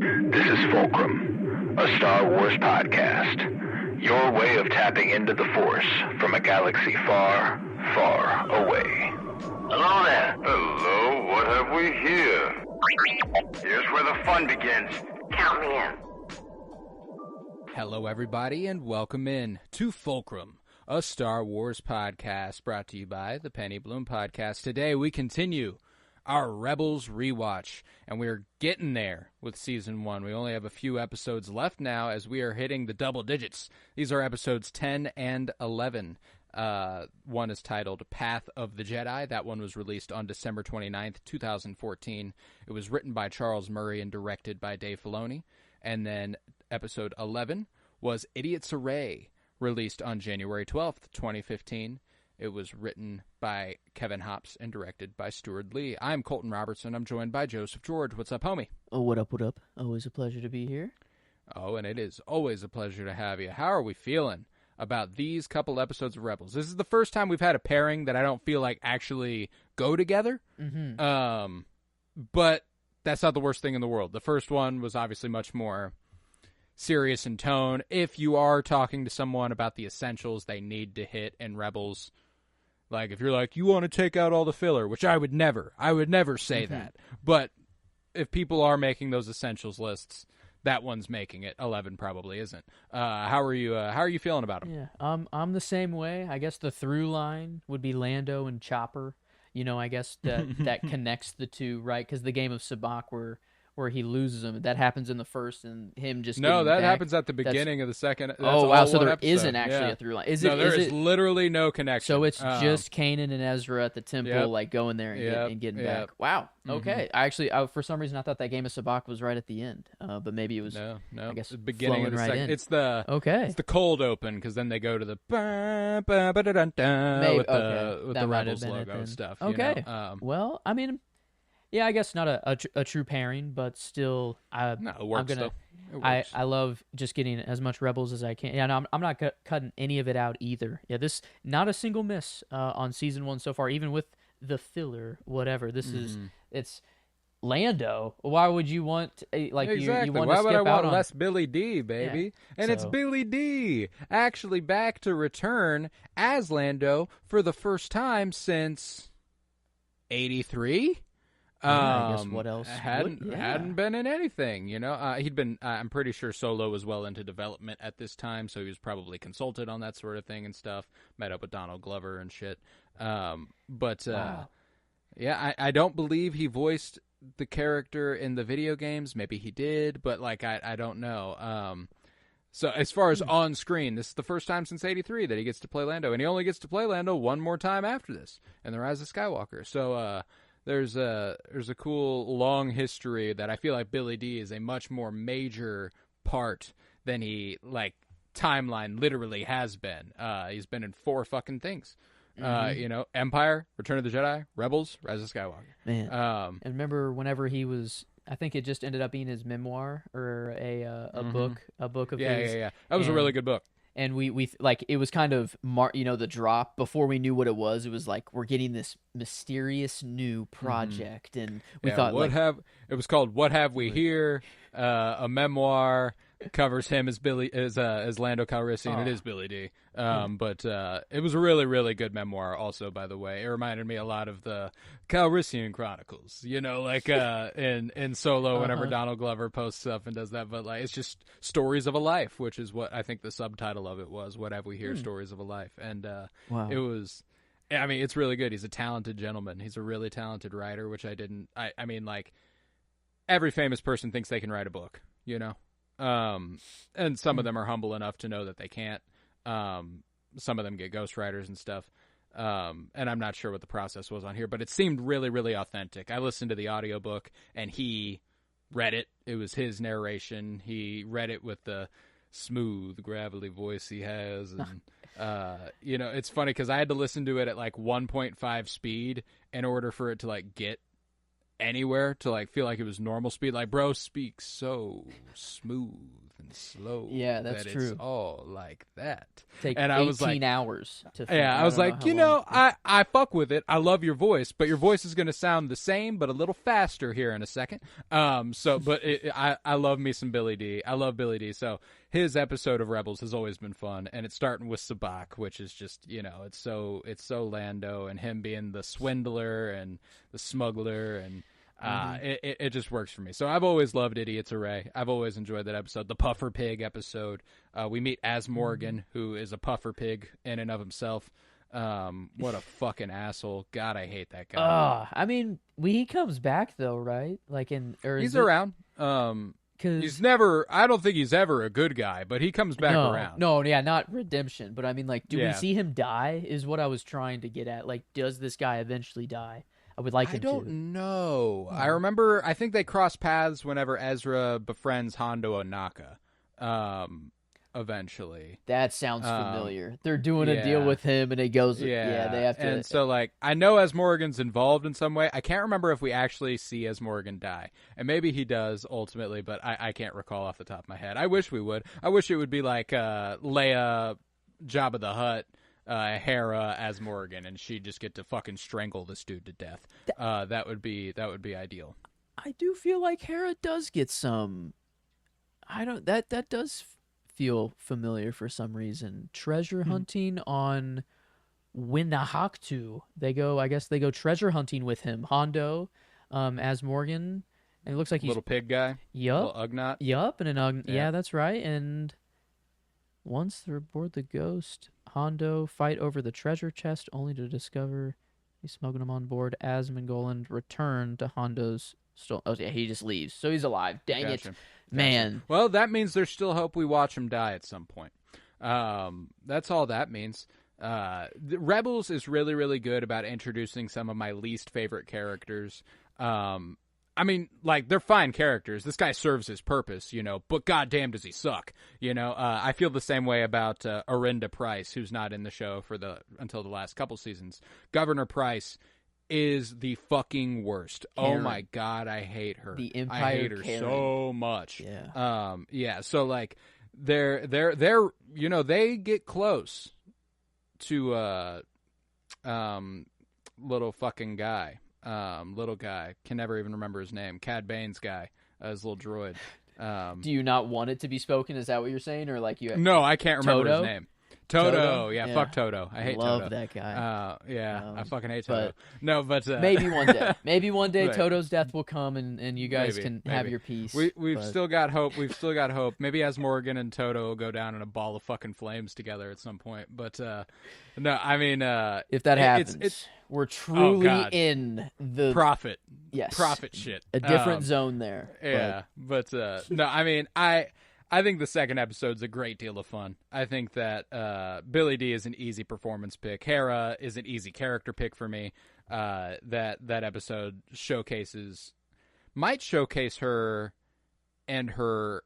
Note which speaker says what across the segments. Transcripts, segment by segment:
Speaker 1: This is Fulcrum, a Star Wars podcast. Your way of tapping into the Force from a galaxy far, far away. Hello there.
Speaker 2: Hello, what have we here? Here's where the fun begins.
Speaker 1: Count me in.
Speaker 3: Hello, everybody, and welcome in to Fulcrum, a Star Wars podcast brought to you by the Penny Bloom Podcast. Today, we continue our Rebels rewatch, and we're getting there with Season 1. We only have a few episodes left now as we are hitting the double digits. These are episodes 10 and 11. One is titled Path of the Jedi. That one was released on December 29th, 2014. It was written by Charles Murray and directed by Dave Filoni. And then episode 11 was Idiot's Array, released on January 12th, 2015. It was written by Kevin Hopps and directed by Stuart Lee. I'm Colton Robertson. I'm joined by Joseph George. What's up, homie?
Speaker 4: Oh, what up, what up? Always a pleasure to be here.
Speaker 3: Oh, and it is always a pleasure to have you. How are we feeling about these couple episodes of Rebels? This is the first time we've had a pairing that I don't feel like actually go together.
Speaker 4: Mm-hmm.
Speaker 3: But that's not the worst thing in the world. The first one was obviously much more serious in tone. If you are talking to someone about the essentials they need to hit in Rebels, like if you're like, you want to take out all the filler, which I would never say that. But if people are making those essentials lists, that one's making it. 11 probably isn't. How are you feeling about them?
Speaker 4: Yeah, I'm the same way. I guess the through line would be Lando and Chopper. You know, I guess that connects the two, right? Because the game of Sabacc where he loses him, that happens in the first, and him just
Speaker 3: no, that
Speaker 4: back,
Speaker 3: happens at the beginning of the second.
Speaker 4: Oh wow, so there
Speaker 3: episode.
Speaker 4: not actually a through line.
Speaker 3: There is literally no connection.
Speaker 4: So it's just Kanan and Ezra at the temple, like going there and getting back. Wow. Okay. I for some reason I thought that game of Sabacc was right at the end, but maybe it was.
Speaker 3: No.
Speaker 4: I guess
Speaker 3: the beginning of the second.
Speaker 4: In.
Speaker 3: It's the cold open, because then they go to the with the Rebels logo stuff.
Speaker 4: Okay.
Speaker 3: You know?
Speaker 4: Well, I mean. Yeah, I guess not a true pairing, but still,
Speaker 3: it works.
Speaker 4: I love just getting as much Rebels as I can. Yeah, no, I'm not cutting any of it out either. Yeah, this not a single miss on season 1 so far, even with the filler, whatever. This is it's Lando. Why would you want you want
Speaker 3: Why
Speaker 4: to skip
Speaker 3: would I want
Speaker 4: out
Speaker 3: less Billy D, baby?
Speaker 4: Yeah,
Speaker 3: and it's Billy D actually back to return as Lando for the first time since 83.
Speaker 4: I guess what else
Speaker 3: hadn't been in anything, you know. He'd been. I'm pretty sure Solo was well into development at this time, so he was probably consulted on that sort of thing and stuff. Met up with Donald Glover and shit. Wow. Yeah, I don't believe he voiced the character in the video games. Maybe he did, but like I don't know. So as far as on screen, this is the first time since '83 that he gets to play Lando, and he only gets to play Lando one more time after this in The Rise of Skywalker. So. There's a cool long history that I feel like Billy D is a much more major part than he timeline literally has been. He's been in 4 fucking things. You know, Empire, Return of the Jedi, Rebels, Rise of Skywalker.
Speaker 4: Man, and remember whenever he was, I think it just ended up being his memoir or a book of his.
Speaker 3: Yeah. That was a really good book.
Speaker 4: And we it was kind of the drop before we knew what it was. It was like we're getting this mysterious new project, and we thought
Speaker 3: it was called What Have We Here? A memoir. Covers him as Lando Calrissian. It is Billy D. But it was a really, really good memoir also, by the way. It reminded me a lot of the Calrissian Chronicles, you know, like in Solo whenever Donald Glover posts up and does that. But like it's just Stories of a Life, which is what I think the subtitle of it was, What Have We Here? Stories of a Life. And it was, I mean, it's really good. He's a talented gentleman. He's a really talented writer, which I mean, like, every famous person thinks they can write a book, you know? And some of them are humble enough to know that they can't. Some of them get ghostwriters and stuff. And I'm not sure what the process was on here, but it seemed really, really authentic. I listened to the audiobook and he read it. It was his narration. He read it with the smooth, gravelly voice he has. And, you know, it's funny because I had to listen to it at like 1.5 speed in order for it to like get anywhere to like feel like it was normal speed. Like bro speaks so smooth and slow.
Speaker 4: Yeah, that's
Speaker 3: that
Speaker 4: true.
Speaker 3: It's all like that.
Speaker 4: Take
Speaker 3: and
Speaker 4: 18
Speaker 3: I was like,
Speaker 4: hours to film.
Speaker 3: yeah, I was like, I fuck with it. I love your voice, but your voice is going to sound the same, but a little faster here in a second. I love me some Billy D. I love Billy D. So his episode of Rebels has always been fun, and it's starting with Sabak, which is just, it's so Lando, and him being the swindler and the smuggler, and it just works for me. So I've always loved Idiot's Array. I've always enjoyed that episode. The Puffer Pig episode. We meet Az Morgan, who is a puffer pig in and of himself. What a fucking asshole. God, I hate that guy.
Speaker 4: I mean, he comes back though, right? Like
Speaker 3: he's around. He's never. I don't think he's ever a good guy, but he comes back around.
Speaker 4: No, yeah, not redemption, but I mean, like, do we see him die? Is what I was trying to get at. Like, does this guy eventually die? I would like him to.
Speaker 3: I don't know. I remember. I think they cross paths whenever Ezra befriends Hondo Ohnaka. Eventually,
Speaker 4: that sounds familiar. They're doing a deal with him, and it goes. Yeah, they have to.
Speaker 3: And so, like, I know Az Morgan's involved in some way. I can't remember if we actually see Az Morgan die, and maybe he does ultimately, but I can't recall off the top of my head. I wish we would. I wish it would be like Leia, Jabba the Hutt, Hera as Morgan, and she'd just get to fucking strangle this dude to death. That would be ideal.
Speaker 4: I do feel like Hera does get some. That does feel familiar for some reason. Treasure hunting on Winahaktu. They go treasure hunting with him. Hondo, as Morgan, and it looks like he's
Speaker 3: little pig guy.
Speaker 4: Yup,
Speaker 3: little Ugnaught.
Speaker 4: Yup, and yeah, that's right. And once they're aboard the Ghost, Hondo fight over the treasure chest, only to discover he's smuggling them on board. As Mangoland return to Hondo's. Oh yeah, he just leaves, so he's alive. Dang it. Man.
Speaker 3: Well, that means there's still hope we watch him die at some point. That's all that means. Rebels is really, really good about introducing some of my least favorite characters. I mean, like, they're fine characters. This guy serves his purpose, but goddamn does he suck. I feel the same way about Arinda Price, who's not in the show until the last couple seasons. Governor Price is the fucking worst.
Speaker 4: Karen.
Speaker 3: Oh my god, I hate her.
Speaker 4: The Empire
Speaker 3: I hate her
Speaker 4: Karen.
Speaker 3: so much.
Speaker 4: Yeah.
Speaker 3: Yeah. So like, they're they get close to little fucking guy. Little guy, can never even remember his name. Cad Bane's guy, his little droid.
Speaker 4: Do you not want it to be spoken? Is that what you're saying, or like you?
Speaker 3: No, I can't remember
Speaker 4: Toto?
Speaker 3: his name. Toto, yeah, fuck Toto. I hate
Speaker 4: love
Speaker 3: Toto.
Speaker 4: that guy.
Speaker 3: I fucking hate Toto. No, but
Speaker 4: maybe one day. Maybe one day
Speaker 3: Right.
Speaker 4: Toto's death will come, and you guys
Speaker 3: Maybe.
Speaker 4: can have your peace.
Speaker 3: We've still got hope. We've still got hope. Maybe as Morgan and Toto will go down in a ball of fucking flames together at some point. But no, I mean,
Speaker 4: if that happens, we're truly in the
Speaker 3: profit.
Speaker 4: Yes,
Speaker 3: profit shit.
Speaker 4: A different zone there.
Speaker 3: Yeah, but no, I mean, I think the second episode's a great deal of fun. I think that Billy D is an easy performance pick. Hera is an easy character pick for me. That episode might showcase her and her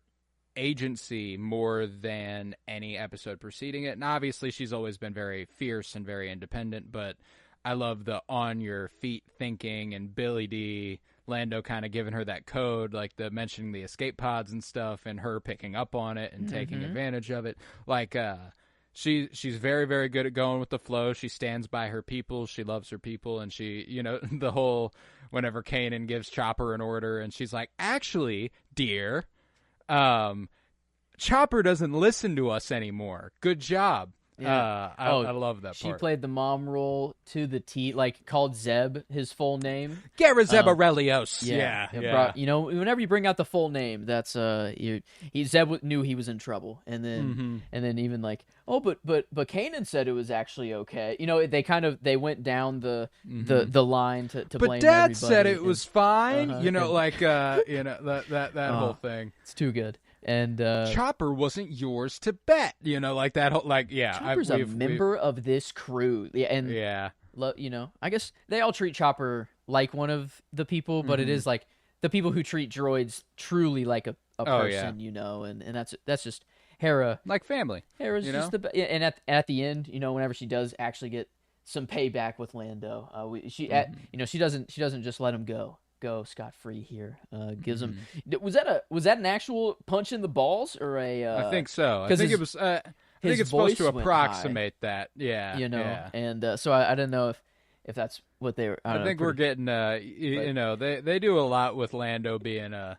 Speaker 3: agency more than any episode preceding it. And obviously she's always been very fierce and very independent, but I love the on your feet thinking, and Billy D, Lando kind of giving her that code, like the mentioning the escape pods and stuff, and her picking up on it and taking advantage of it. Like, she's very, very good at going with the flow. She stands by her people. She loves her people. And she, the whole, whenever Kanan gives Chopper an order and she's like, actually, dear, Chopper doesn't listen to us anymore. Good job.
Speaker 4: Yeah.
Speaker 3: I love that
Speaker 4: She
Speaker 3: part.
Speaker 4: played the mom role to the T, like called Zeb his full name.
Speaker 3: Gera Zeb Aurelios. Yeah.
Speaker 4: Whenever you bring out the full name, that's Zeb knew he was in trouble, and then even like, but Kanan said it was actually okay. They went down the line to
Speaker 3: but
Speaker 4: blame.
Speaker 3: Dad
Speaker 4: everybody.
Speaker 3: said it was fine.
Speaker 4: Uh-huh.
Speaker 3: That whole thing.
Speaker 4: It's too good. And
Speaker 3: Chopper wasn't yours to bet, like that whole, like, yeah.
Speaker 4: Chopper's a member of this crew, and I guess they all treat Chopper like one of the people, but it is like the people who treat droids truly like a person, and that's just Hera,
Speaker 3: like family.
Speaker 4: Hera's just and at the end, whenever she does actually get some payback with Lando, she doesn't just let him go. go scot-free here. Gives him. Was that an actual punch in the balls or a?
Speaker 3: I think so. I think it was. I think it's supposed to approximate that. Yeah. Yeah.
Speaker 4: And so I didn't know if that's what they were. I
Speaker 3: think we're getting. They do a lot with Lando being a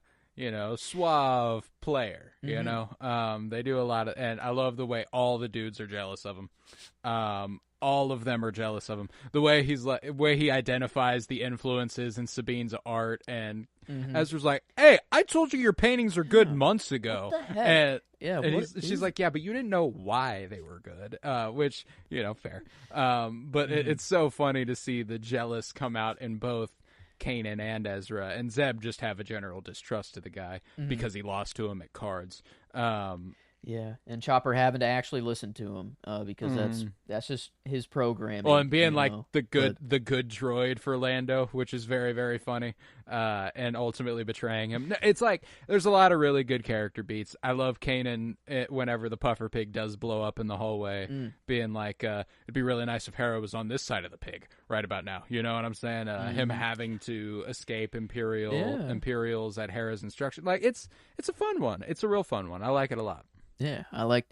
Speaker 3: suave player. You know, they do a lot of, and I love the way all the dudes are jealous of him. All of them are jealous of him. The way he identifies the influences in Sabine's art, and Ezra's like, "Hey, I told you your paintings are good months ago."
Speaker 4: What the heck?
Speaker 3: She's like, "Yeah, but you didn't know why they were good," which fair. But it's so funny to see the jealous come out in both Kanan and Ezra, and Zeb just have a general distrust of the guy because he lost to him at cards.
Speaker 4: Yeah, and Chopper having to actually listen to him because that's just his programming.
Speaker 3: Well, and being the good droid for Lando, which is very, very funny, and ultimately betraying him. It's like there's a lot of really good character beats. I love Kanan whenever the puffer pig does blow up in the hallway, being like, it'd be really nice if Hera was on this side of the pig right about now. You know what I'm saying? Him having to escape Imperials at Hera's instruction. Like it's a fun one. It's a real fun one. I like it a lot.
Speaker 4: Yeah, I like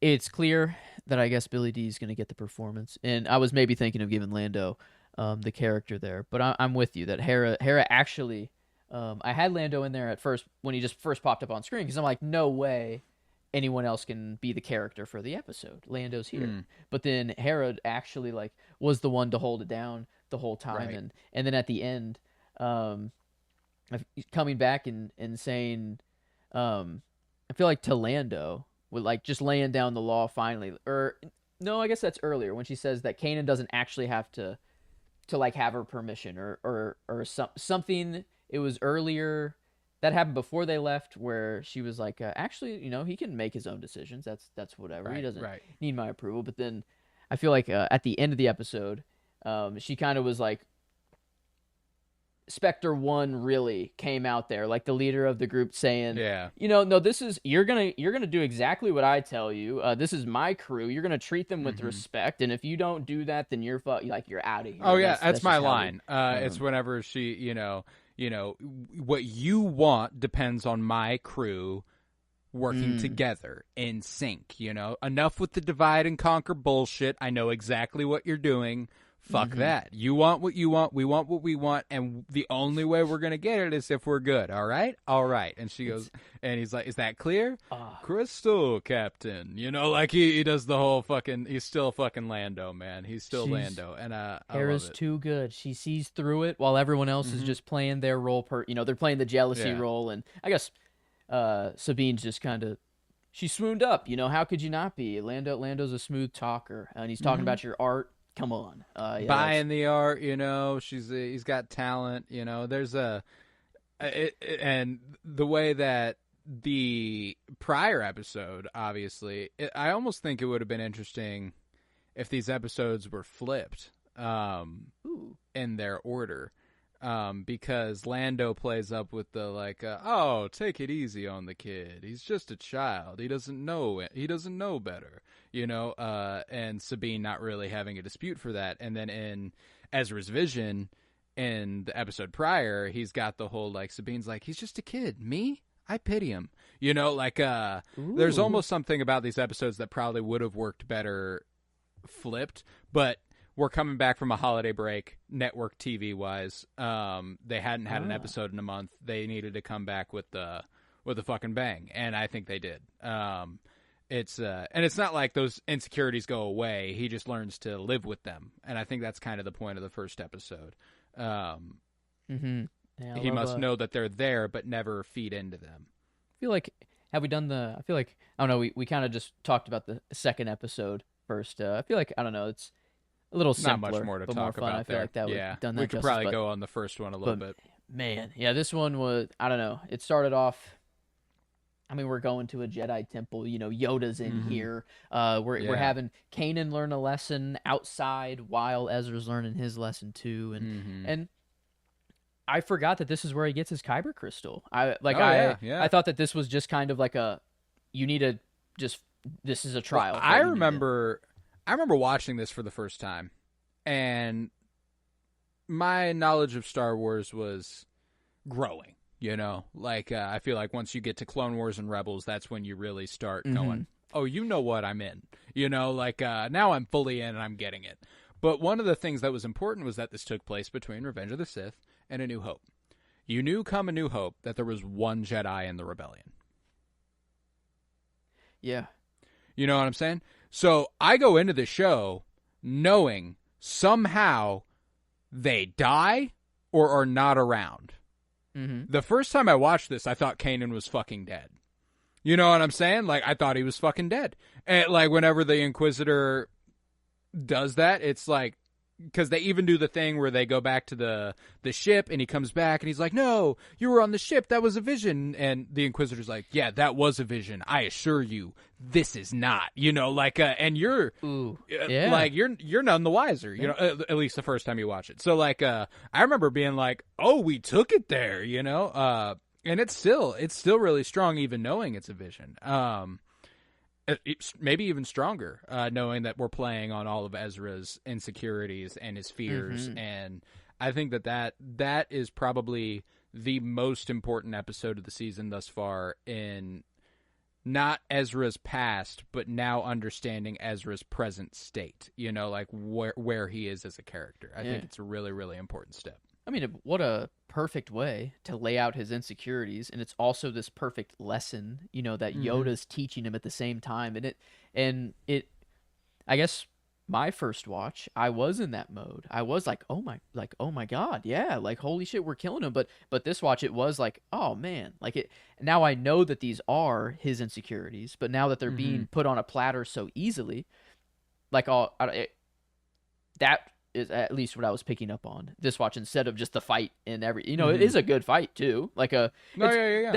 Speaker 4: it's clear that I guess Billy D is going to get the performance. And I was maybe thinking of giving Lando the character there. But I'm with you that Hera actually, I had Lando in there at first when he just first popped up on screen because I'm like, no way anyone else can be the character for the episode. Lando's here. But then Hera actually was the one to hold it down the whole time.
Speaker 3: Right.
Speaker 4: And then at the end, coming back and saying... I feel like to Lando with just laying down the law finally, or no, I guess that's earlier when she says that Kanan doesn't actually have to have her permission or something. It was earlier that happened before they left where she was like, actually, he can make his own decisions. That's whatever.
Speaker 3: Right,
Speaker 4: he doesn't
Speaker 3: right.
Speaker 4: need my approval. But then I feel like at the end of the episode, she kind of was like, Spectre 1 really came out there, like the leader of the group saying, no, this is, you're going to do exactly what I tell you. This is my crew. You're going to treat them with respect. And if you don't do that, then you're you're out of here.
Speaker 3: Oh yeah. That's my line. It's whenever she, what you want depends on my crew working together in sync, enough with the divide and conquer bullshit. I know exactly what you're doing. Fuck that. You want what you want. We want what we want. And the only way we're going to get it is if we're good. All right? All right. And she goes, and he's like, is that clear? Crystal, Captain. He does the whole fucking, he's still fucking Lando, man. He's still Lando. And
Speaker 4: Hera's too good. She sees through it while everyone else is just playing their role. They're playing the jealousy role. And I guess Sabine's just kind of, she swooned up. How could you not be? Lando's a smooth talker. And he's talking about your art. Come on,
Speaker 3: buying the art, he's got talent, there's and the way that the prior episode, obviously, I almost think it would have been interesting if these episodes were flipped, in their order, because Lando plays up with the take it easy on the kid. He's just a child. He doesn't know it. He doesn't know better. And Sabine not really having a dispute for that. And then in Ezra's vision, in the episode prior, he's got the whole, Sabine's like, he's just a kid. Me? I pity him. There's almost something about these episodes that probably would have worked better flipped, but we're coming back from a holiday break, network TV-wise. They hadn't had an episode in a month. They needed to come back with a fucking bang, and I think they did. And it's not like those insecurities go away. He just learns to live with them. And I think that's kind of the point of the first episode. He must know that they're there, but never feed into them.
Speaker 4: I feel like, I don't know, we kind of just talked about the second episode first. I feel like, I don't know, it's a little simpler.
Speaker 3: Not much more to talk
Speaker 4: more
Speaker 3: about
Speaker 4: I feel
Speaker 3: there.
Speaker 4: like that would have done that
Speaker 3: we could
Speaker 4: justice,
Speaker 3: probably go on the first one a little bit.
Speaker 4: Man, yeah, this one was, I don't know, it started off, we're going to a Jedi temple. Yoda's in here. We're having Kanan learn a lesson outside while Ezra's learning his lesson too. And I forgot that this is where he gets his Kyber crystal. I thought that this was just kind of like this is a trial.
Speaker 3: Well, I remember watching this for the first time, and my knowledge of Star Wars was growing. You know, like I feel like once you get to Clone Wars and Rebels, that's when you really start going, oh, you know what, I'm in. You know, like now I'm fully in and I'm getting it. But one of the things that was important was that this took place between Revenge of the Sith and A New Hope. You knew come A New Hope that there was one Jedi in the rebellion.
Speaker 4: Yeah.
Speaker 3: You know what I'm saying? So I go into the show knowing somehow they die or are not around. The first time I watched this, I thought Kanan was fucking dead. You know what I'm saying? Like, I thought he was fucking dead. And, like, whenever the Inquisitor does that, it's like, because they even do the thing where they go back to the ship, and he comes back, and he's like, no, you were on the ship, that was a vision. And the Inquisitor's like, yeah, that was a vision. I assure you, this is not. You know, like, and you're, like, you're none the wiser, you know, at least the first time you watch it. So, like, I remember being like, oh, we took it there, you know? And it's still really strong, even knowing it's a vision. It's maybe even stronger, knowing that we're playing on all of Ezra's insecurities and his fears. And I think that is probably the most important episode of the season thus far, in not Ezra's past, but now understanding Ezra's present state, you know, like where he is as a character. I think it's a really, really important step.
Speaker 4: I mean, what a perfect way to lay out his insecurities, and it's also this perfect lesson, you know, that Yoda's teaching him at the same time. And it, I guess my first watch, I was in that mode. I was like, oh my God, yeah, like holy shit, we're killing him. But this watch, it was like, oh man, like it. Now I know that these are his insecurities, but now that they're being put on a platter so easily, like that is at least what I was picking up on this watch, instead of just the fight and it is a good fight too. Like they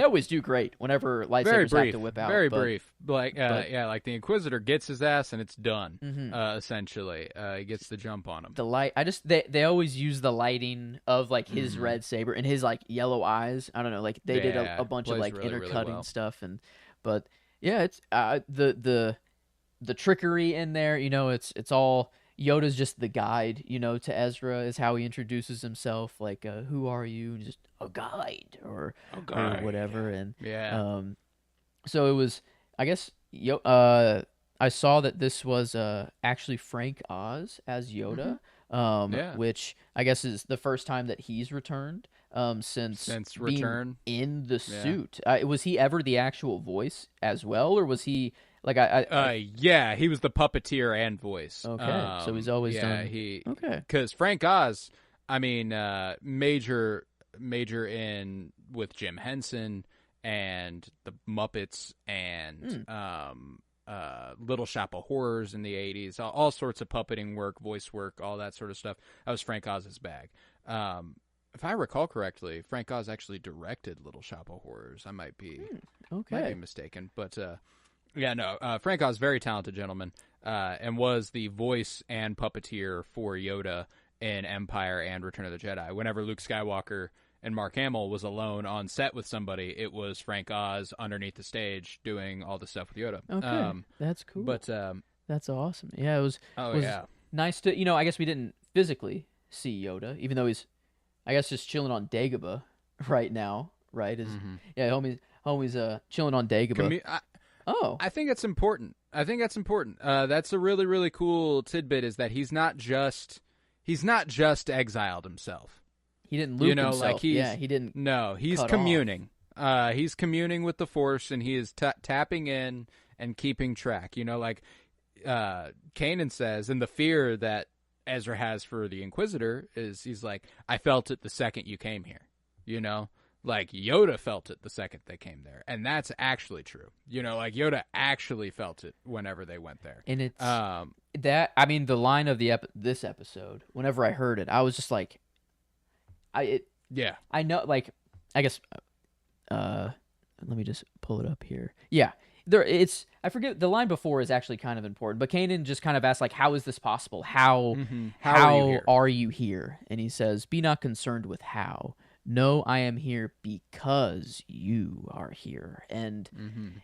Speaker 4: always do great whenever lightsabers have to whip out.
Speaker 3: Very brief. Like like the Inquisitor gets his ass and it's done. Essentially, he gets the jump on him.
Speaker 4: The light, they always use the lighting of like his red saber and his like yellow eyes. I don't know, like they did a bunch of like really, intercutting really well. Stuff, but yeah, it's the trickery in there. You know, it's all. Yoda's just the guide, you know, to Ezra, is how he introduces himself. Like, who are you? And just a guide or whatever. And so it was. I guess I saw that this was actually Frank Oz as Yoda, which I guess is the first time that he's returned since being Return in the suit. Was he ever the actual voice as well, or was he? Like
Speaker 3: he was the puppeteer and voice.
Speaker 4: Okay, so he's always done.
Speaker 3: Because Frank Oz, I mean, major in with Jim Henson and the Muppets and Little Shop of Horrors in the 80s, all sorts of puppeting work, voice work, all that sort of stuff. That was Frank Oz's bag. If I recall correctly, Frank Oz actually directed Little Shop of Horrors. I might be mistaken, but. Frank Oz, very talented gentleman, and was the voice and puppeteer for Yoda in Empire and Return of the Jedi. Whenever Luke Skywalker and Mark Hamill was alone on set with somebody, it was Frank Oz underneath the stage doing all the stuff with Yoda.
Speaker 4: Okay, that's cool.
Speaker 3: But
Speaker 4: that's awesome. Yeah, it was nice to, you know, I guess we didn't physically see Yoda, even though he's, I guess, just chilling on Dagobah right now, right? Homie's chilling on Dagobah.
Speaker 3: I think it's important. That's a really, really cool tidbit, is that he's not just exiled himself.
Speaker 4: He didn't loop himself. Like he didn't.
Speaker 3: No, he's communing. He's communing with the Force, and he is tapping in and keeping track. You know, like Kanan says, and the fear that Ezra has for the Inquisitor is, he's like, I felt it the second you came here. You know. Like, Yoda felt it the second they came there. And that's actually true. You know, like, Yoda actually felt it whenever they went there.
Speaker 4: And it's the line of this episode, whenever I heard it, I was just like, I know, like, I guess, let me just pull it up here. Yeah. I forget, the line before is actually kind of important, but Kanan just kind of asks, like, how is this possible? How are you here? And he says, be not concerned with how. No, I am here because you are here. And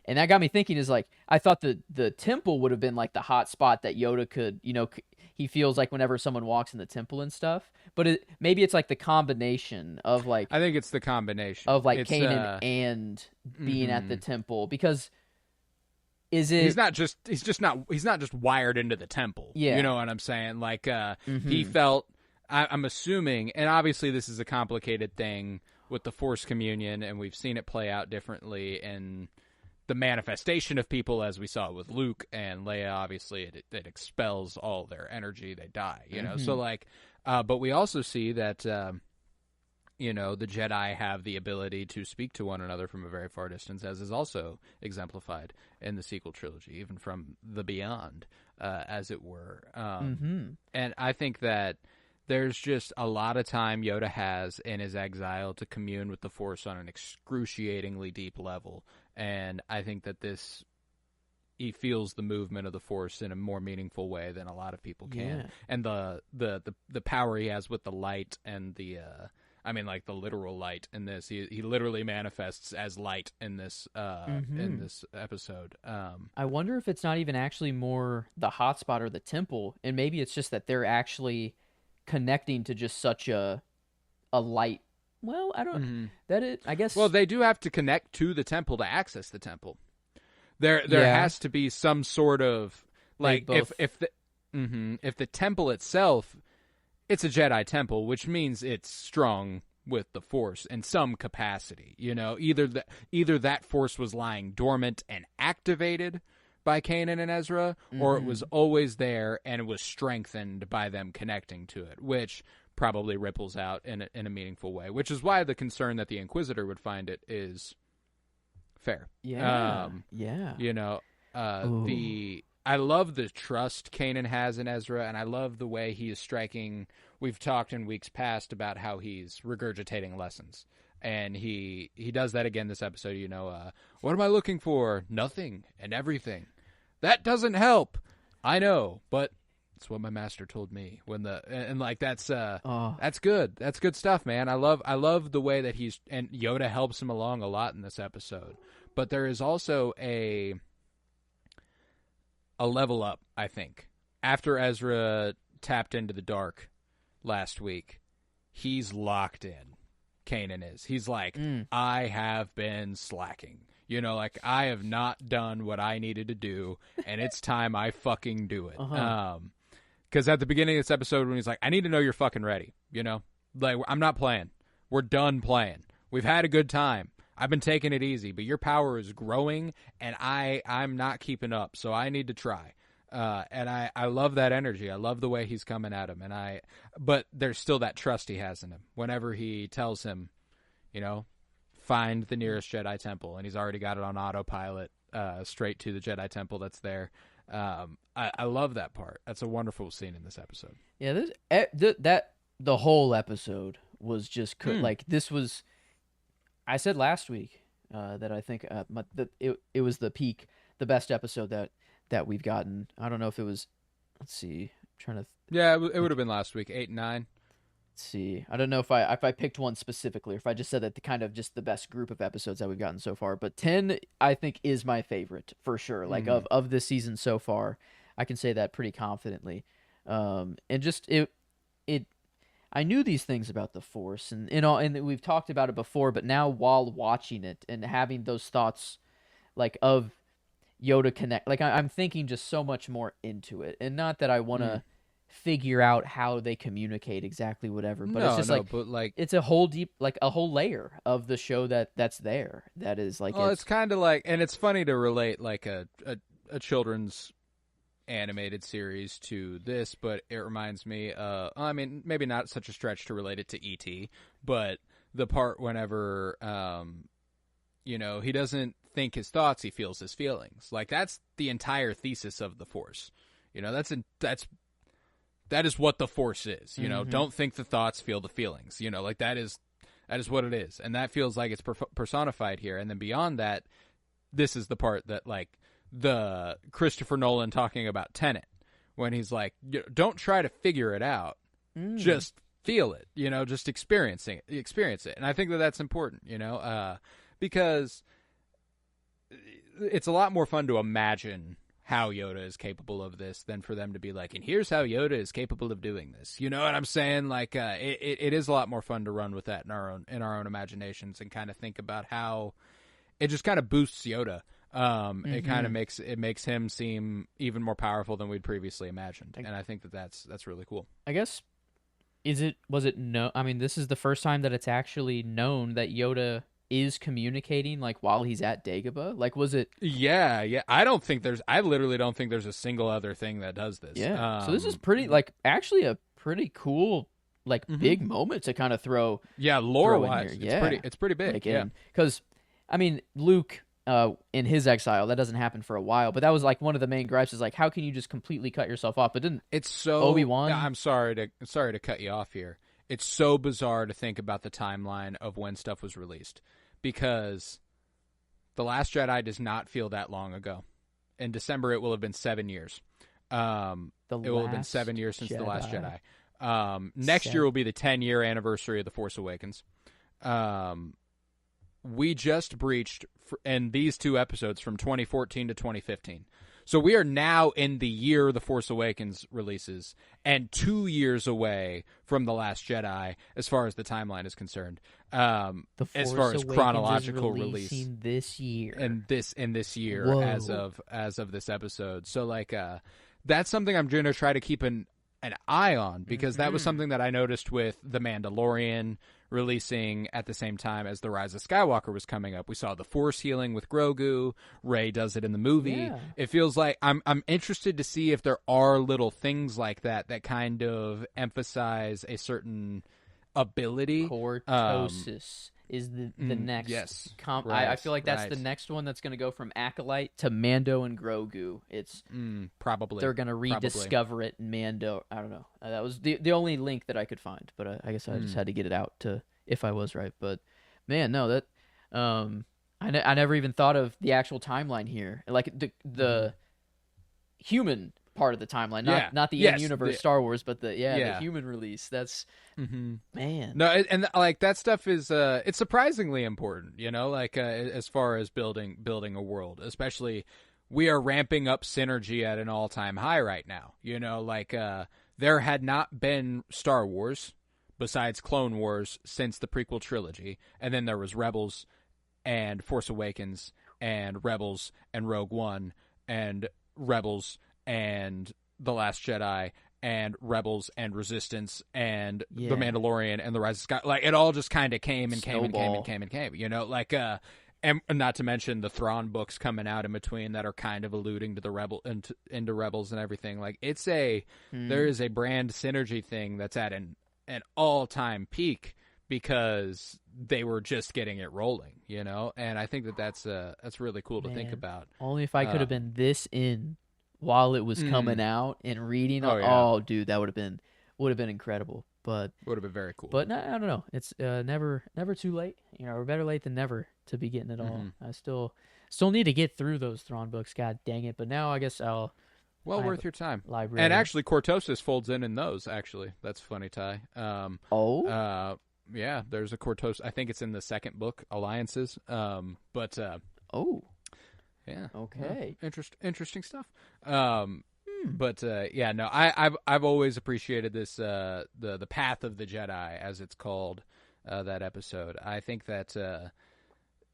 Speaker 4: that got me thinking, is like, I thought the temple would have been like the hot spot that Yoda could, you know, he feels like whenever someone walks in the temple and stuff. But maybe it's like the combination of like
Speaker 3: I think it's the combination
Speaker 4: of like
Speaker 3: it's,
Speaker 4: Kanan and being at the temple, because
Speaker 3: he's not just wired into the temple.
Speaker 4: Yeah.
Speaker 3: You know what I'm saying? Like he felt. I'm assuming, and obviously this is a complicated thing with the Force communion, and we've seen it play out differently in the manifestation of people, as we saw with Luke and Leia. Obviously, it expels all their energy; they die. You know, so like, but we also see that you know, the Jedi have the ability to speak to one another from a very far distance, as is also exemplified in the sequel trilogy, even from the beyond, as it were. And I think that there's just a lot of time Yoda has in his exile to commune with the Force on an excruciatingly deep level. And I think that he feels the movement of the Force in a more meaningful way than a lot of people can.
Speaker 4: Yeah.
Speaker 3: And the power he has with the light and the like the literal light in this. He literally manifests as light in this in this episode.
Speaker 4: I wonder if it's not even actually more the hotspot or the temple, and maybe it's just that they're actually connecting to just such a light. Well, I don't I guess.
Speaker 3: Well, they do have to connect to the temple to access the temple. There has to be some sort of like if the temple itself, it's a Jedi temple, which means it's strong with the Force in some capacity. You know, either that Force was lying dormant and activated by Kanan and Ezra, or it was always there and it was strengthened by them connecting to it, which probably ripples out in a meaningful way, which is why the concern that the Inquisitor would find it is fair.
Speaker 4: Yeah.
Speaker 3: You know, I love the trust Kanan has in Ezra, and I love the way he is striking. We've talked in weeks past about how he's regurgitating lessons. And he does that again this episode. You know, what am I looking for? Nothing and everything. That doesn't help. I know, but it's what my master told me. That's good. That's good stuff, man. I love the way that and Yoda helps him along a lot in this episode. But there is also a level up, I think. After Ezra tapped into the dark last week, he's locked in. Kanan is. He's like, I have been slacking. You know, like, I have not done what I needed to do, and it's time I fucking do it. Because at the beginning of this episode, when he's like, I need to know you're fucking ready, you know? Like, I'm not playing. We're done playing. We've had a good time. I've been taking it easy, but your power is growing, and I'm not keeping up, so I need to try. And I love that energy. I love the way he's coming at him. But there's still that trust he has in him. Whenever he tells him, you know, find the nearest Jedi temple, and he's already got it on autopilot, straight to the Jedi temple that's there. I love that part. That's a wonderful scene in this episode.
Speaker 4: Yeah, the whole episode was just like, this was. I said last week that I think it was the peak, the best episode that we've gotten. I don't know if it was. Let's see. I'm trying to.
Speaker 3: Yeah, it would have been last week, 8 and 9.
Speaker 4: Let's see. I don't know if I picked one specifically, or if I just said that the kind of just the best group of episodes that we've gotten so far. But 10, I think, is my favorite for sure. Like of this season so far, I can say that pretty confidently. And just it. I knew these things about the Force, and we've talked about it before. But now, while watching it and having those thoughts, like of Yoda connect, like I'm thinking just so much more into it, and not that I want to figure out how they communicate exactly, whatever. But it's just it's a whole a whole layer of the show that's there. That is like,
Speaker 3: well, it's kind of like, and it's funny to relate like a children's animated series to this, but it reminds me, I mean, maybe not such a stretch to relate it to E.T., but the part whenever, you know, he doesn't think his thoughts, he feels his feelings. Like, that's the entire thesis of the Force. You know, that is what the Force is. You know, don't think the thoughts, feel the feelings. You know, like that is what it is, and that feels like it's personified here. And then beyond that, this is the part that, like, the Christopher Nolan talking about Tenet, when he's like, don't try to figure it out, just feel it, you know, just experience it. And I think that that's important, you know, because it's a lot more fun to imagine how Yoda is capable of this than for them to be like, and here's how Yoda is capable of doing this. You know what I'm saying? Like, it is a lot more fun to run with that in our own imaginations and kind of think about how it just kind of boosts Yoda. It kind of makes him seem even more powerful than we'd previously imagined, and I think that's really cool.
Speaker 4: I guess I mean, this is the first time that it's actually known that Yoda is communicating like while he's at Dagobah. Like, was it?
Speaker 3: Yeah. I literally don't think there's a single other thing that does this.
Speaker 4: Yeah. So this is pretty, like, actually a pretty cool, like, big moment to kind of throw.
Speaker 3: Yeah, lore wise, it's pretty big.
Speaker 4: Like,
Speaker 3: yeah,
Speaker 4: because I mean, Luke. In his exile, that doesn't happen for a while, but that was like one of the main gripes is like, how can you just completely cut yourself off? But didn't
Speaker 3: it's so
Speaker 4: Obi-Wan?
Speaker 3: I'm sorry to cut you off here. It's so bizarre to think about the timeline of when stuff was released, because The Last Jedi does not feel that long ago. In December, it will have been 7 years. It will have been 7 years since The Last Jedi. Next year will be the 10-year anniversary of The Force Awakens. We just breached, in these 2 episodes, from 2014 to 2015. So we are now in the year The Force Awakens releases, and 2 years away from The Last Jedi as far as the timeline is concerned.
Speaker 4: The Force
Speaker 3: as far as chronological
Speaker 4: release this year,
Speaker 3: in this year,
Speaker 4: Whoa.
Speaker 3: as of this episode. So like that's something I'm going to try to keep an eye on, because that was something that I noticed with The Mandalorian releasing at the same time as The Rise of Skywalker was coming up. We saw the Force healing with Grogu. Rey does it in the movie.
Speaker 4: Yeah.
Speaker 3: It feels like I'm interested to see if there are little things like that kind of emphasize a certain ability.
Speaker 4: Cortosis is the next.
Speaker 3: Yes.
Speaker 4: I feel like that's the next one that's going to go from Acolyte to Mando and Grogu. It's
Speaker 3: probably
Speaker 4: they're going to rediscover it in Mando. I don't know. That was the only link that I could find, but I guess I just had to get it out to if I was right. But man, no, that I never even thought of the actual timeline here, like the human part of the timeline, not the in-universe Star Wars, but the human release. That's man.
Speaker 3: No, and like that stuff is it's surprisingly important, you know, like as far as building a world. Especially, we are ramping up synergy at an all-time high right now. You know, like there had not been Star Wars besides Clone Wars since the prequel trilogy, and then there was Rebels and Force Awakens and Rebels and Rogue One and Rebels and The Last Jedi and Rebels and Resistance and The Mandalorian and The Rise of Skywalker. Like, it all just kind of came, you know, like and not to mention the Thrawn books coming out in between that are kind of alluding to the into Rebels and everything. Like, it's there is a brand synergy thing that's at an all-time peak, because they were just getting it rolling, you know? And I think that's really cool to think about.
Speaker 4: Only if I could have been this in while it was coming out and reading. Dude, that would have been incredible. But
Speaker 3: would have been very cool.
Speaker 4: But I don't know. It's never too late. You know, or better late than never to be getting it all. I still need to get through those Thrawn books. God dang it! But now I guess I'll.
Speaker 3: Well worth your time.
Speaker 4: Library.
Speaker 3: And actually, Cortosis folds in those. Actually, that's funny, Ty. Yeah, there's a Cortosis. I think it's in the second book, Alliances. But yeah.
Speaker 4: Okay.
Speaker 3: Yeah, interesting stuff. But yeah, no, I've always appreciated this the Path of the Jedi, as it's called, that episode. I think that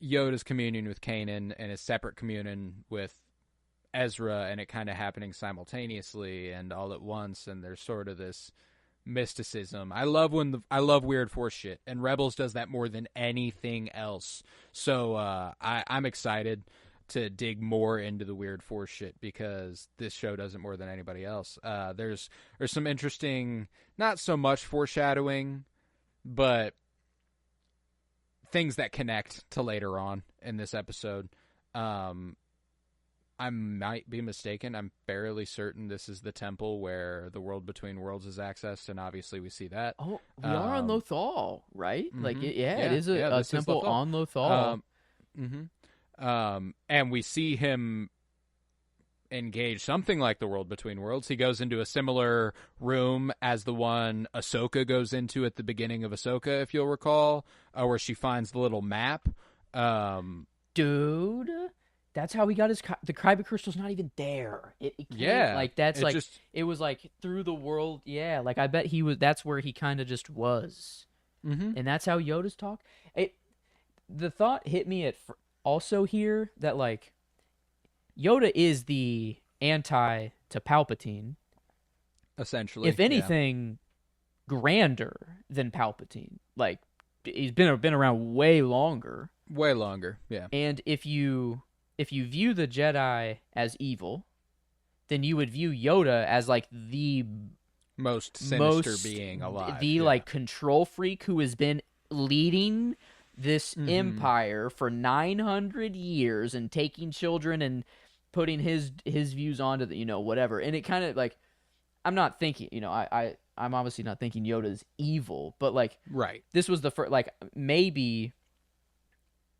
Speaker 3: Yoda's communion with Kanan and his separate communion with Ezra, and it kind of happening simultaneously and all at once, and there's sort of this mysticism. I love weird Force shit, and Rebels does that more than anything else. So I'm excited to dig more into the weird Force shit, because this show does it more than anybody else. There's some interesting, not so much foreshadowing, but things that connect to later on in this episode. I might be mistaken. I'm fairly certain this is the temple where the world between worlds is accessed, and obviously we see that.
Speaker 4: Oh, we are on Lothal, right? Like, it is a temple on Lothal.
Speaker 3: And we see him engage something like the world between worlds. He goes into a similar room as the one Ahsoka goes into at the beginning of Ahsoka, if you'll recall, where she finds the little map.
Speaker 4: Dude, that's how he got the Kyber crystal's not even there. It can't, like that's like just, it was like through the world. Yeah, like I bet he was. That's where he kind of just was, and that's how Yoda's talk. The thought hit me also here that like Yoda is the anti to Palpatine,
Speaker 3: essentially.
Speaker 4: If anything, grander than Palpatine. Like he's been around way longer.
Speaker 3: Way longer, yeah.
Speaker 4: And if you view the Jedi as evil, then you would view Yoda as like the
Speaker 3: most sinister being alive.
Speaker 4: The like control freak who has been leading this empire for 900 years and taking children and putting his views onto the, whatever. And it kind of like, I'm not thinking, I'm obviously not thinking Yoda's evil, but like,
Speaker 3: right.
Speaker 4: This was the first, like maybe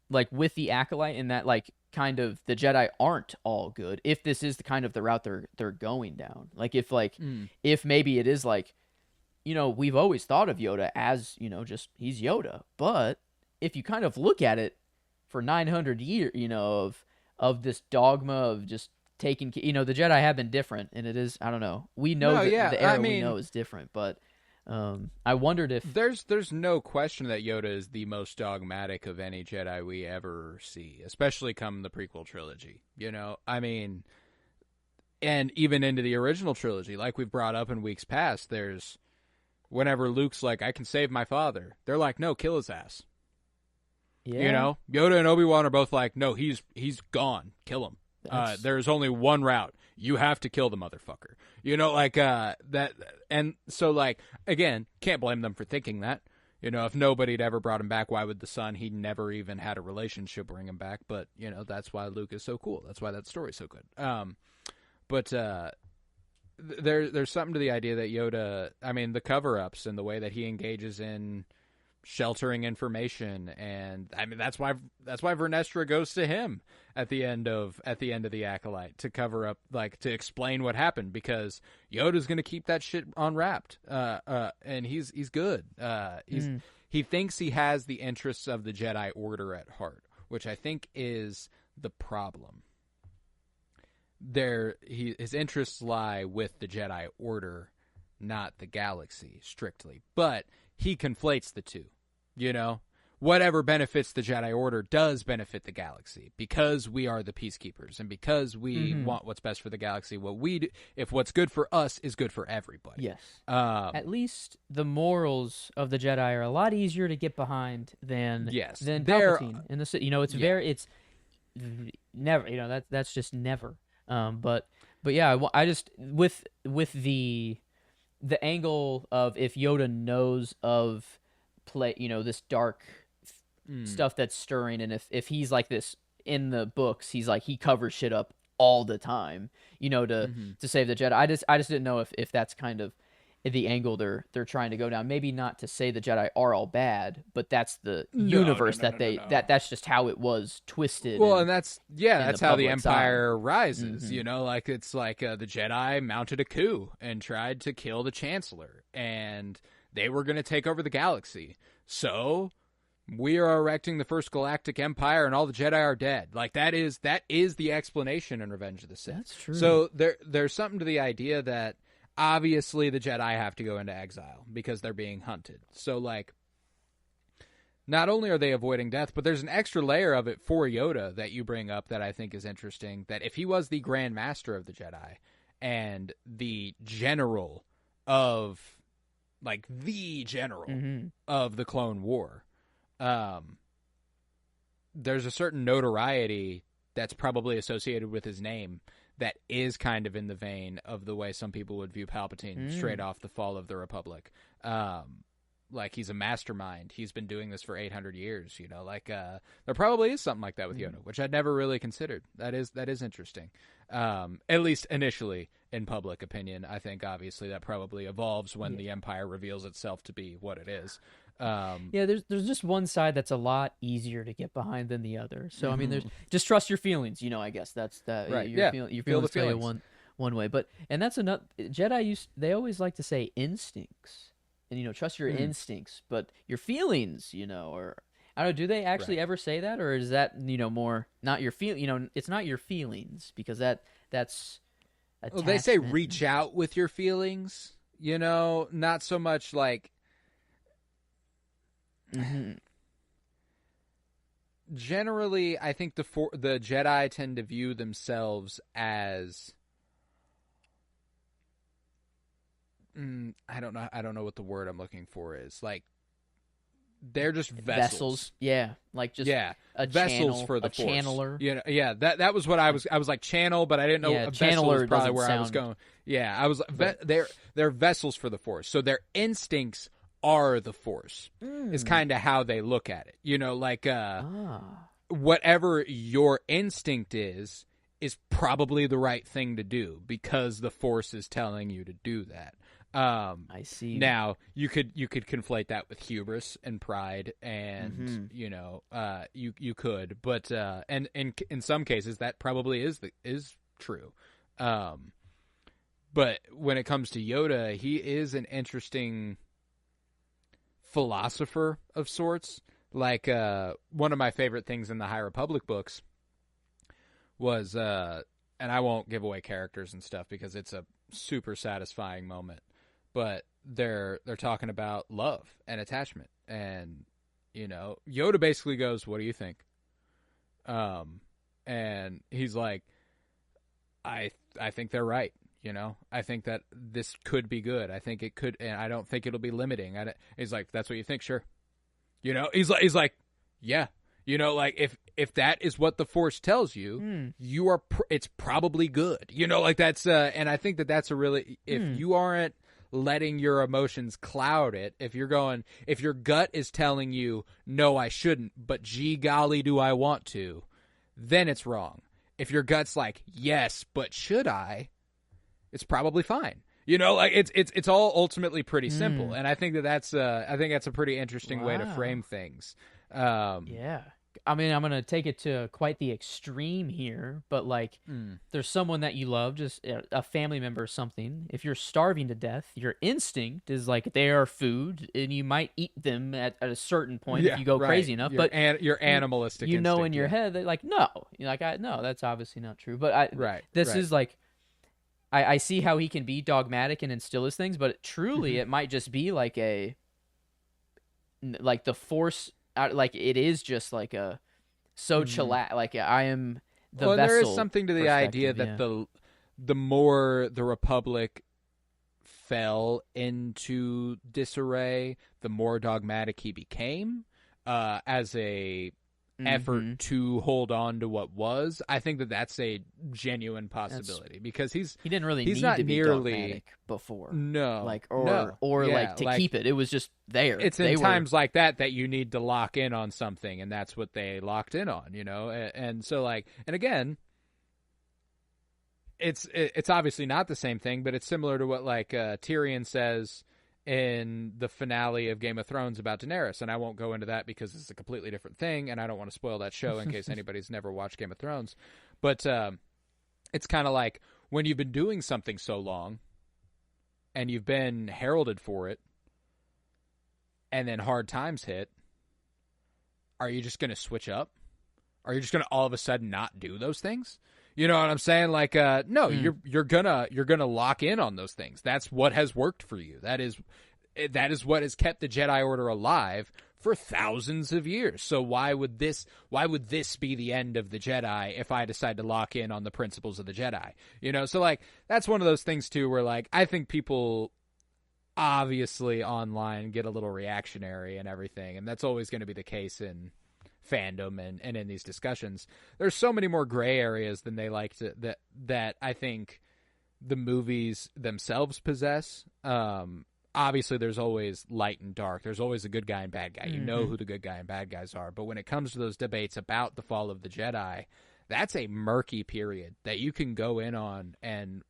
Speaker 4: like with the Acolyte and that like kind of the Jedi aren't all good. If this is the kind of the route they're going down, like if maybe it is like, we've always thought of Yoda as, just he's Yoda, but if you kind of look at it for 900 years, of this dogma of just taking, the Jedi have been different, and it is, I don't know. We know the era we know is different, but I wondered if
Speaker 3: there's no question that Yoda is the most dogmatic of any Jedi we ever see, especially come the prequel trilogy. And even into the original trilogy, like we've brought up in weeks past, there's whenever Luke's like, I can save my father, they're like, no, kill his ass.
Speaker 4: Yeah.
Speaker 3: Yoda and Obi-Wan are both like, no, he's gone. Kill him. There's only one route. You have to kill the motherfucker. That. And so, like, again, can't blame them for thinking that. If nobody had ever brought him back, why would the son? He never even had a relationship bring him back. But, that's why Luke is so cool. That's why that story's so good. But there's something to the idea that Yoda, the cover-ups and the way that he engages in sheltering information, and that's why Vernestra goes to him at the end of the Acolyte to cover up, like, to explain what happened, because Yoda's gonna keep that shit unwrapped, and he's good. He thinks he has the interests of the Jedi Order at heart, which I think is the problem. His interests lie with the Jedi Order, not the galaxy strictly, but he conflates the two. Whatever benefits the Jedi Order does benefit the galaxy, because we are the peacekeepers and because we want what's best for the galaxy. What we do, if what's good for us is good for everybody.
Speaker 4: Yes. At least the morals of the Jedi are a lot easier to get behind than Palpatine in the it's never, that's just never. But yeah, I just with the angle of if Yoda knows of this dark stuff that's stirring, and if he's like this in the books, he's like, he covers shit up all the time, to save the Jedi. I just didn't know if that's kind of the angle they're trying to go down. Maybe not to say the Jedi are all bad, but that's the universe that's just how it was twisted.
Speaker 3: Well, and that's how the Empire rises. Like it's like the Jedi mounted a coup and tried to kill the Chancellor, and they were going to take over the galaxy. So we are erecting the first galactic empire, and all the Jedi are dead. Like that is the explanation in Revenge of the Sith.
Speaker 4: That's true.
Speaker 3: So there's something to the idea that obviously the Jedi have to go into exile because they're being hunted. So like, not only are they avoiding death, but there's an extra layer of it for Yoda that you bring up that I think is interesting, that if he was the Grand Master of the Jedi and the general of of the Clone War, there's a certain notoriety that's probably associated with his name that is kind of in the vein of the way some people would view Palpatine straight off the fall of the Republic. Like he's a mastermind. He's been doing this for 800 years, there probably is something like that with Yoda, which I'd never really considered. That is interesting. At least initially in public opinion. I think obviously that probably evolves when the Empire reveals itself to be what it is.
Speaker 4: There's just one side that's a lot easier to get behind than the other. So there's just trust your feelings. I guess that's that.
Speaker 3: Right.
Speaker 4: Your feelings tell you one way, and that's another. Jedi they always like to say instincts, and trust your instincts, but your feelings, or I don't know. Do they actually ever say that, or is that more not your feel? It's not your feelings because that's.
Speaker 3: Well, they say
Speaker 4: attachment.
Speaker 3: reach out with your feelings. Not so much like. Generally, I think the Jedi tend to view themselves as. I don't know what the word I'm looking for is. Like, they're just vessels.
Speaker 4: Yeah, like just a
Speaker 3: vessels
Speaker 4: channel,
Speaker 3: for the
Speaker 4: a
Speaker 3: Force.
Speaker 4: channeler.
Speaker 3: That was what I was like channel, but I didn't know a vessel is probably where I was going. Yeah, I was they're vessels for the Force. So their instincts are the Force. Is kind of how they look at it. Whatever your instinct is probably the right thing to do because the Force is telling you to do that.
Speaker 4: I see.
Speaker 3: Now you could conflate that with hubris and pride, and you could, but and in some cases that probably is true. But when it comes to Yoda, he is an interesting philosopher of sorts. Like one of my favorite things in the High Republic books was, and I won't give away characters and stuff because it's a super satisfying moment. But they're talking about love and attachment, and Yoda basically goes, "What do you think?" And he's like, "I think they're right. I think that this could be good. I think it could, and I don't think it'll be limiting." He's like, "That's what you think, sure." He's like, "Yeah." Like if that is what the Force tells you, you are. It's probably good. Like that's. And I think that's a really if you aren't letting your emotions cloud it. If your gut is telling you, no, I shouldn't, but gee golly, do I want to, then it's wrong. If your gut's like, yes, but should I, it's probably fine. Like it's all ultimately pretty simple. And I think that's a pretty interesting way to frame things.
Speaker 4: Yeah. I mean, I'm going to take it to quite the extreme here, but like there's someone that you love, just a family member or something. If you're starving to death, your instinct is like they are food and you might eat them at a certain point if you go crazy enough. But
Speaker 3: your animalistic
Speaker 4: instinct,
Speaker 3: in
Speaker 4: your head, they're like, no. You're like, no, that's obviously not true. But this is like, I see how he can be dogmatic and instill his things, but truly it might just be like the Force. Like it is just like a chillax. Like I am the vessel.
Speaker 3: There is something to the idea that the more the Republic fell into disarray, the more dogmatic he became as a effort to hold on to what was. I think that's a genuine possibility because he didn't really need to be dogmatic
Speaker 4: before.
Speaker 3: No,
Speaker 4: to keep it. It was just there.
Speaker 3: It's in times like that you need to lock in on something, and that's what they locked in on. And so and again, it's obviously not the same thing, but it's similar to what Tyrion says in the finale of Game of Thrones about Daenerys, and I won't go into that because it's a completely different thing, and I don't want to spoil that show in case anybody's never watched Game of Thrones. But it's kind of like when you've been doing something so long, and you've been heralded for it, and then hard times hit, are you just going to switch up? Are you just going to all of a sudden not do those things? You know what I'm saying? No, you're gonna lock in on those things. That's what has worked for you. That is what has kept the Jedi Order alive for thousands of years. So why would this be the end of the Jedi if I decide to lock in on the principles of the Jedi? So that's one of those things too, where I think people obviously online get a little reactionary and everything, and that's always going to be the case in fandom and in these discussions. There's so many more gray areas than they like to that I think the movies themselves possess. Obviously there's always light and dark. There's always a good guy and bad guy. You know who the good guy and bad guys are. But when it comes to those debates about the fall of the Jedi, that's a murky period that you can go in on and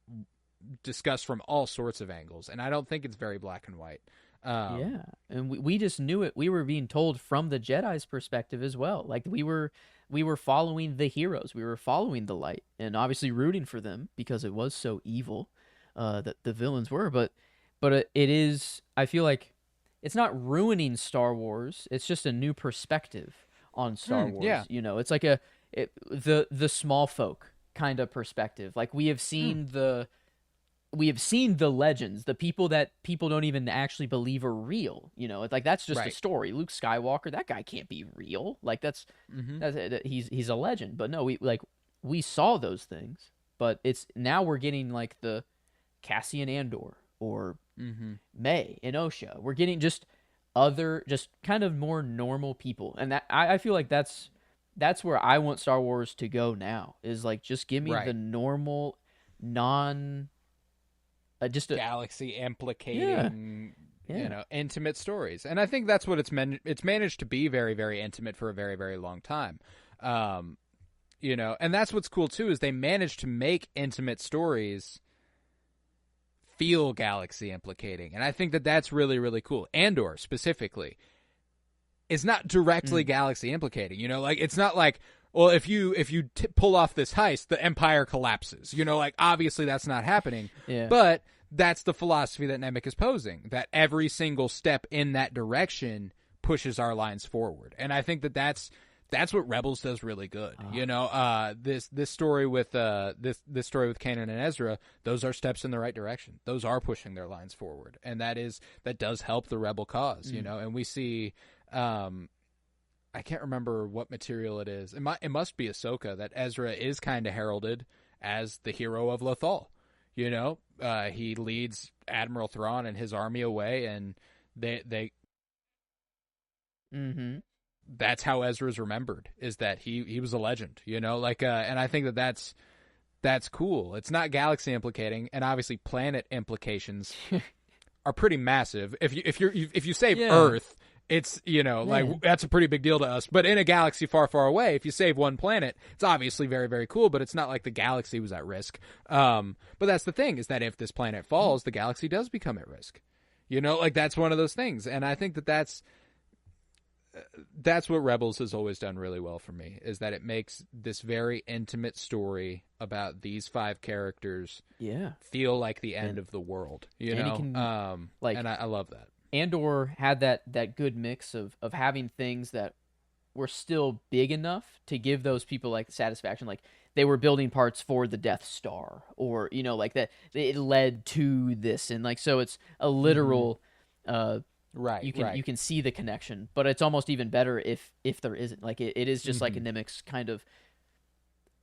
Speaker 3: discuss from all sorts of angles. And I don't think it's very black and white.
Speaker 4: And we just knew it. We were being told from the Jedi's perspective as well. Like we were following the heroes. We were following the light, and obviously rooting for them because it was so evil that the villains were. But it is. I feel like ruining Star Wars. It's just a new perspective on Star Wars.
Speaker 3: Yeah.
Speaker 4: You know, it's like the small folk kind of perspective. Like we have seen the legends, the people that people don't even actually believe are real. You know, it's like that's just a story. Luke Skywalker, that guy can't be real. Like that's he's a legend. But no, we saw those things. But it's now we're getting like the Cassian Andor or May and Osha. We're getting just kind of more normal people, and that I feel like that's where I want Star Wars to go now. Is like just give me the normal, just a
Speaker 3: galaxy implicating, you know, intimate stories, and I think that's what it's managed to be very, very intimate for a very, very long time. You know, and that's what's cool too is they managed to make intimate stories feel galaxy implicating, and I think that that's really, really cool. Andor specifically is not directly galaxy implicating. You know, like it's not like, well, if you pull off this heist, the Empire collapses. You know, like obviously that's not happening. But that's the philosophy that Nemec is posing. That every single step in that direction pushes our lines forward, and I think that that's what Rebels does really good. You know, this story with this story with Kanan and Ezra, those are steps in the right direction. Those are pushing their lines forward, and that does help the Rebel cause. You know, and we see. I can't remember what material it is. It must be Ahsoka that Ezra is kind of heralded as the hero of Lothal. You know, he leads Admiral Thrawn and his army away, and they. That's how Ezra's remembered, is that he was a legend. You know, like and I think that that's cool. It's not galaxy implicating, and obviously planet implications are pretty massive. If you save Earth. It's, you know, like that's a pretty big deal to us. But in a galaxy far, far away, if you save one planet, it's obviously very, very cool. But it's not like the galaxy was at risk. But that's the thing, is that if this planet falls, the galaxy does become at risk. You know, like that's one of those things. And I think that that's what Rebels has always done really well for me, is that it makes this very intimate story about these 5 characters feel like the end of the world. You know, and I love that.
Speaker 4: Andor had that good mix of having things that were still big enough to give those people like the satisfaction, like they were building parts for the Death Star, or you know, like that it led to this, and like so it's a literal you can see the connection, but it's almost even better if there isn't. Like it is just like a Nemec's kind of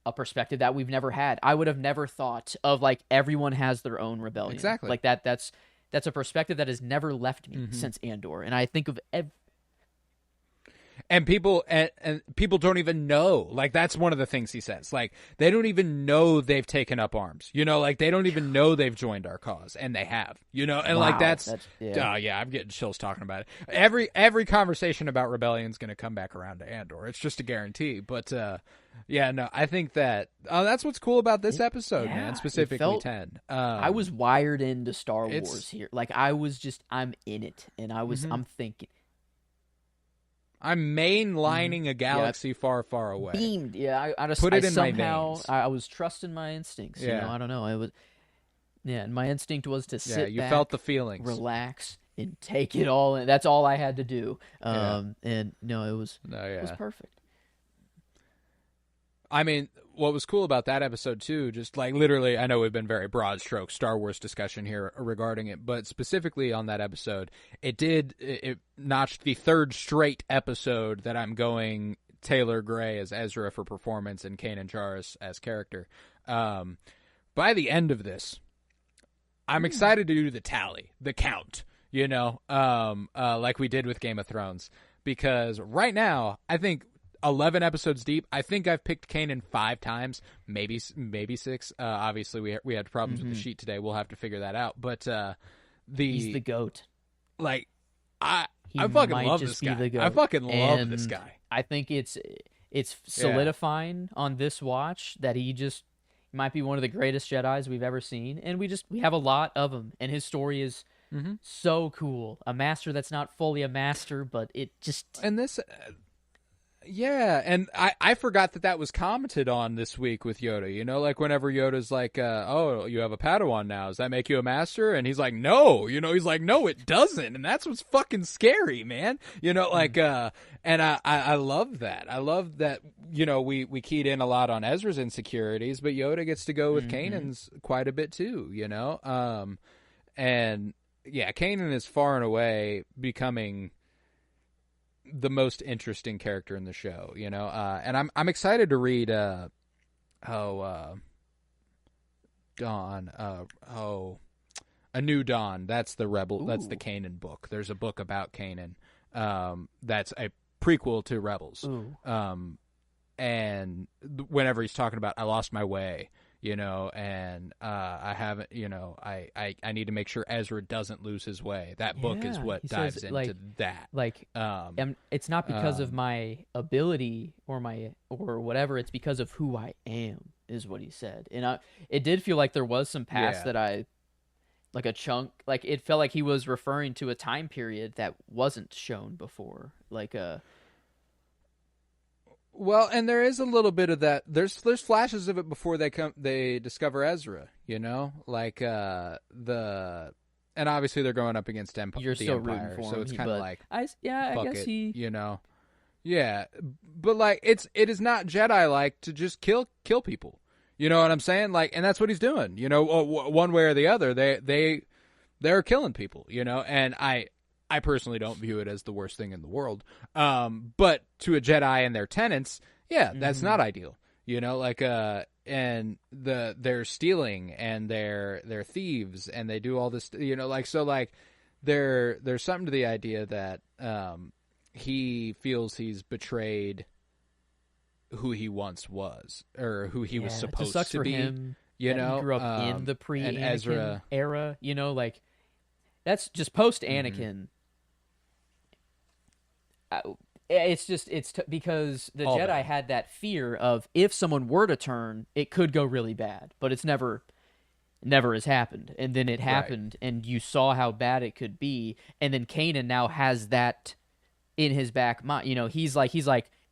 Speaker 4: a perspective that we've never had. I would have never thought of like everyone has their own rebellion.
Speaker 3: Exactly.
Speaker 4: Like that's a perspective that has never left me since Andor. And I think of
Speaker 3: and people don't even know. Like that's one of the things he says. Like they don't even know they've taken up arms. You know, like they don't even know they've joined our cause, and they have. You know, and like that's I'm getting chills talking about it. Every conversation about rebellion is going to come back around to Andor. It's just a guarantee. But I think that that's what's cool about this episode, man. Specifically 10.
Speaker 4: I was wired into Star Wars here. Like I'm in it, and I'm thinking.
Speaker 3: I'm mainlining a galaxy far, far away.
Speaker 4: Beamed, I was trusting my instincts. You know, I don't know. I was, and my instinct was to sit
Speaker 3: you
Speaker 4: back,
Speaker 3: felt the feelings,
Speaker 4: relax, and take it all in. That's all I had to do. And no, it was perfect.
Speaker 3: I mean, what was cool about that episode too, just like literally, I know we've been very broad stroke Star Wars discussion here regarding it, but specifically on that episode, it notched the 3rd straight episode that I'm going Taylor Gray as Ezra for performance and Kanan Jarrus as character. By the end of this, I'm excited to do the tally, the count, you know, like we did with Game of Thrones, because right now, I think 11 episodes deep, I think I've picked Kanan 5 times, maybe 6. Obviously, we had problems with the sheet today. We'll have to figure that out. But
Speaker 4: he's the GOAT.
Speaker 3: Like, I fucking love this guy. I fucking love this guy.
Speaker 4: I think it's solidifying on this watch that he might be one of the greatest Jedis we've ever seen, and we have a lot of him, and his story is so cool. A master that's not fully a master, but it just
Speaker 3: Yeah, and I forgot that was commented on this week with Yoda. You know, like whenever Yoda's like, "Oh, you have a Padawan now. Does that make you a master?" And he's like, "No." You know, he's like, "No, it doesn't." And that's what's fucking scary, man. You know, like, and I love that. I love that. You know, we keyed in a lot on Ezra's insecurities, but Yoda gets to go with Kanan's quite a bit too. You know, and yeah, Kanan is far and away becoming the most interesting character in the show, you know, and I'm excited to read Dawn, A New Dawn. That's the Rebel. Ooh. That's the Kanan book. There's a book about Kanan, that's a prequel to Rebels. And whenever he's talking about I lost my way, you know, and I haven't, you know, I need to make sure Ezra doesn't lose his way. That book is what dives into that.
Speaker 4: Like, it's not because of my ability or whatever. It's because of who I am, is what he said. And it did feel like there was some past that like a chunk, like it felt like he was referring to a time period that wasn't shown before, like a.
Speaker 3: Well, and there is a little bit of that. There's flashes of it before they discover Ezra, you know, like and obviously they're going up against
Speaker 4: You're
Speaker 3: the
Speaker 4: still
Speaker 3: Empire,
Speaker 4: rooting for
Speaker 3: so
Speaker 4: him,
Speaker 3: it's kind of like
Speaker 4: I guess
Speaker 3: it,
Speaker 4: he,
Speaker 3: you know, yeah, but like it is not Jedi like to just kill people, you know what I'm saying? Like, and that's what he's doing, you know, one way or the other. They're killing people, you know, and I personally don't view it as the worst thing in the world. But to a Jedi and their tenets, that's not ideal. You know, like and they're stealing and they're thieves and they do all this, you know, like, so like there's something to the idea that he feels he's betrayed who he once was or who he was supposed to be.
Speaker 4: Him,
Speaker 3: you know,
Speaker 4: he grew up in the pre-Anakin
Speaker 3: Ezra
Speaker 4: era, you know, like that's just post-Anakin. It's because the
Speaker 3: All
Speaker 4: Jedi
Speaker 3: bad.
Speaker 4: had that fear of if someone were to turn, it could go really bad, but it's never has happened. And then it happened, and you saw how bad it could be. And then Kanan now has that in his back mind. You know, he's like,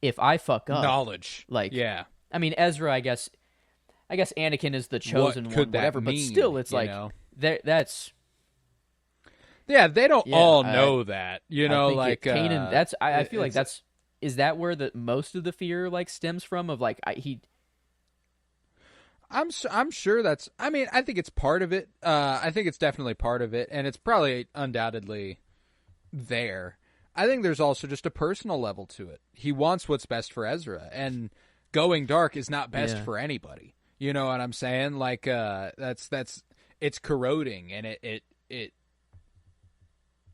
Speaker 4: if I fuck up,
Speaker 3: knowledge,
Speaker 4: like,
Speaker 3: yeah.
Speaker 4: I mean, Ezra, I guess Anakin is the chosen one, whatever. But still, it's like that's.
Speaker 3: Yeah, they don't all know that, you know, like
Speaker 4: Kanan. That's I feel like is that where the most of the fear like stems from of like
Speaker 3: I'm sure that's. I mean, I think it's part of it. I think it's definitely part of it, and it's probably undoubtedly there. I think there's also just a personal level to it. He wants what's best for Ezra, and going dark is not best for anybody. You know what I'm saying? Like that's it's corroding, and it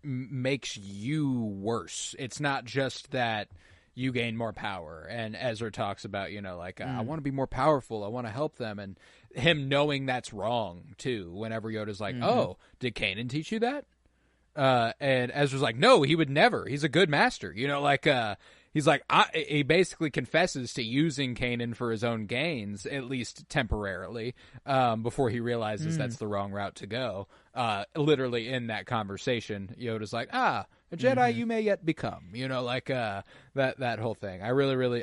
Speaker 3: makes you worse. It's not just that you gain more power, and Ezra talks about, you know, like I want to be more powerful, I want to help them, and him knowing that's wrong too. Whenever Yoda's like, "Oh, did Kanan teach you that?" And Ezra's like, "No, he would never. He's a good master." You know, like he's like, he basically confesses to using Kanan for his own gains, at least temporarily, before he realizes that's the wrong route to go. Literally in that conversation, Yoda's like, a Jedi you may yet become, you know, like that whole thing. I really,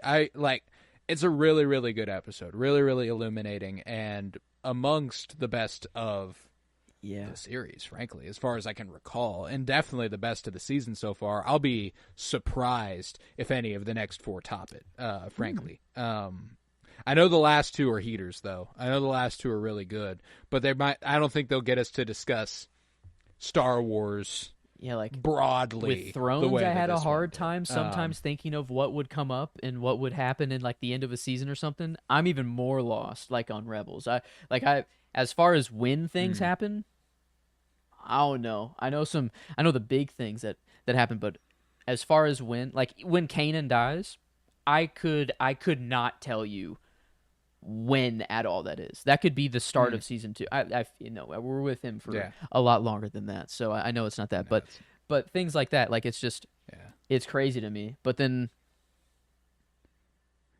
Speaker 3: it's a really, really good episode, really, really illuminating, and amongst the best of the series, frankly, as far as I can recall, and definitely the best of the season so far. I'll be surprised if any of the next 4 top it, frankly. I know the last 2 are heaters, though. I know the last 2 are really good, but I don't think they'll get us to discuss Star Wars
Speaker 4: like
Speaker 3: broadly.
Speaker 4: With Thrones, I had a hard time sometimes thinking of what would come up and what would happen in like the end of a season or something. I'm even more lost like on Rebels. As far as when things happen, I don't know. I know the big things that happen, but as far as when Kanan dies, I could not tell you when at all that is. That could be the start of season 2. We're with him for a lot longer than that, so I know it's not that. But things like that, like it's just it's crazy to me. But then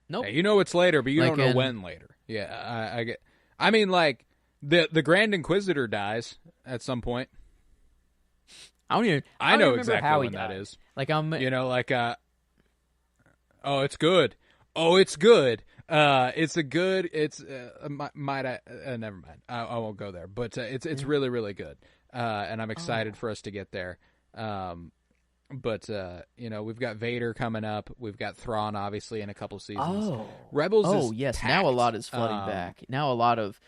Speaker 4: nope.
Speaker 3: Yeah, you know it's later, but you don't know when later. Yeah, I get. I mean, like the Grand Inquisitor dies at some point.
Speaker 4: I know exactly
Speaker 3: how
Speaker 4: when
Speaker 3: that is.
Speaker 4: Like
Speaker 3: you know, like Oh, it's good. Oh, it's good. It's a good. It's might I? Never mind. I won't go there. But it's really really good. And I'm excited for us to get there. But we've got Vader coming up. We've got Thrawn obviously in a couple seasons.
Speaker 4: Oh,
Speaker 3: Rebels.
Speaker 4: Oh,
Speaker 3: is
Speaker 4: yes.
Speaker 3: packed.
Speaker 4: Now a lot is flooding back. Now a lot of.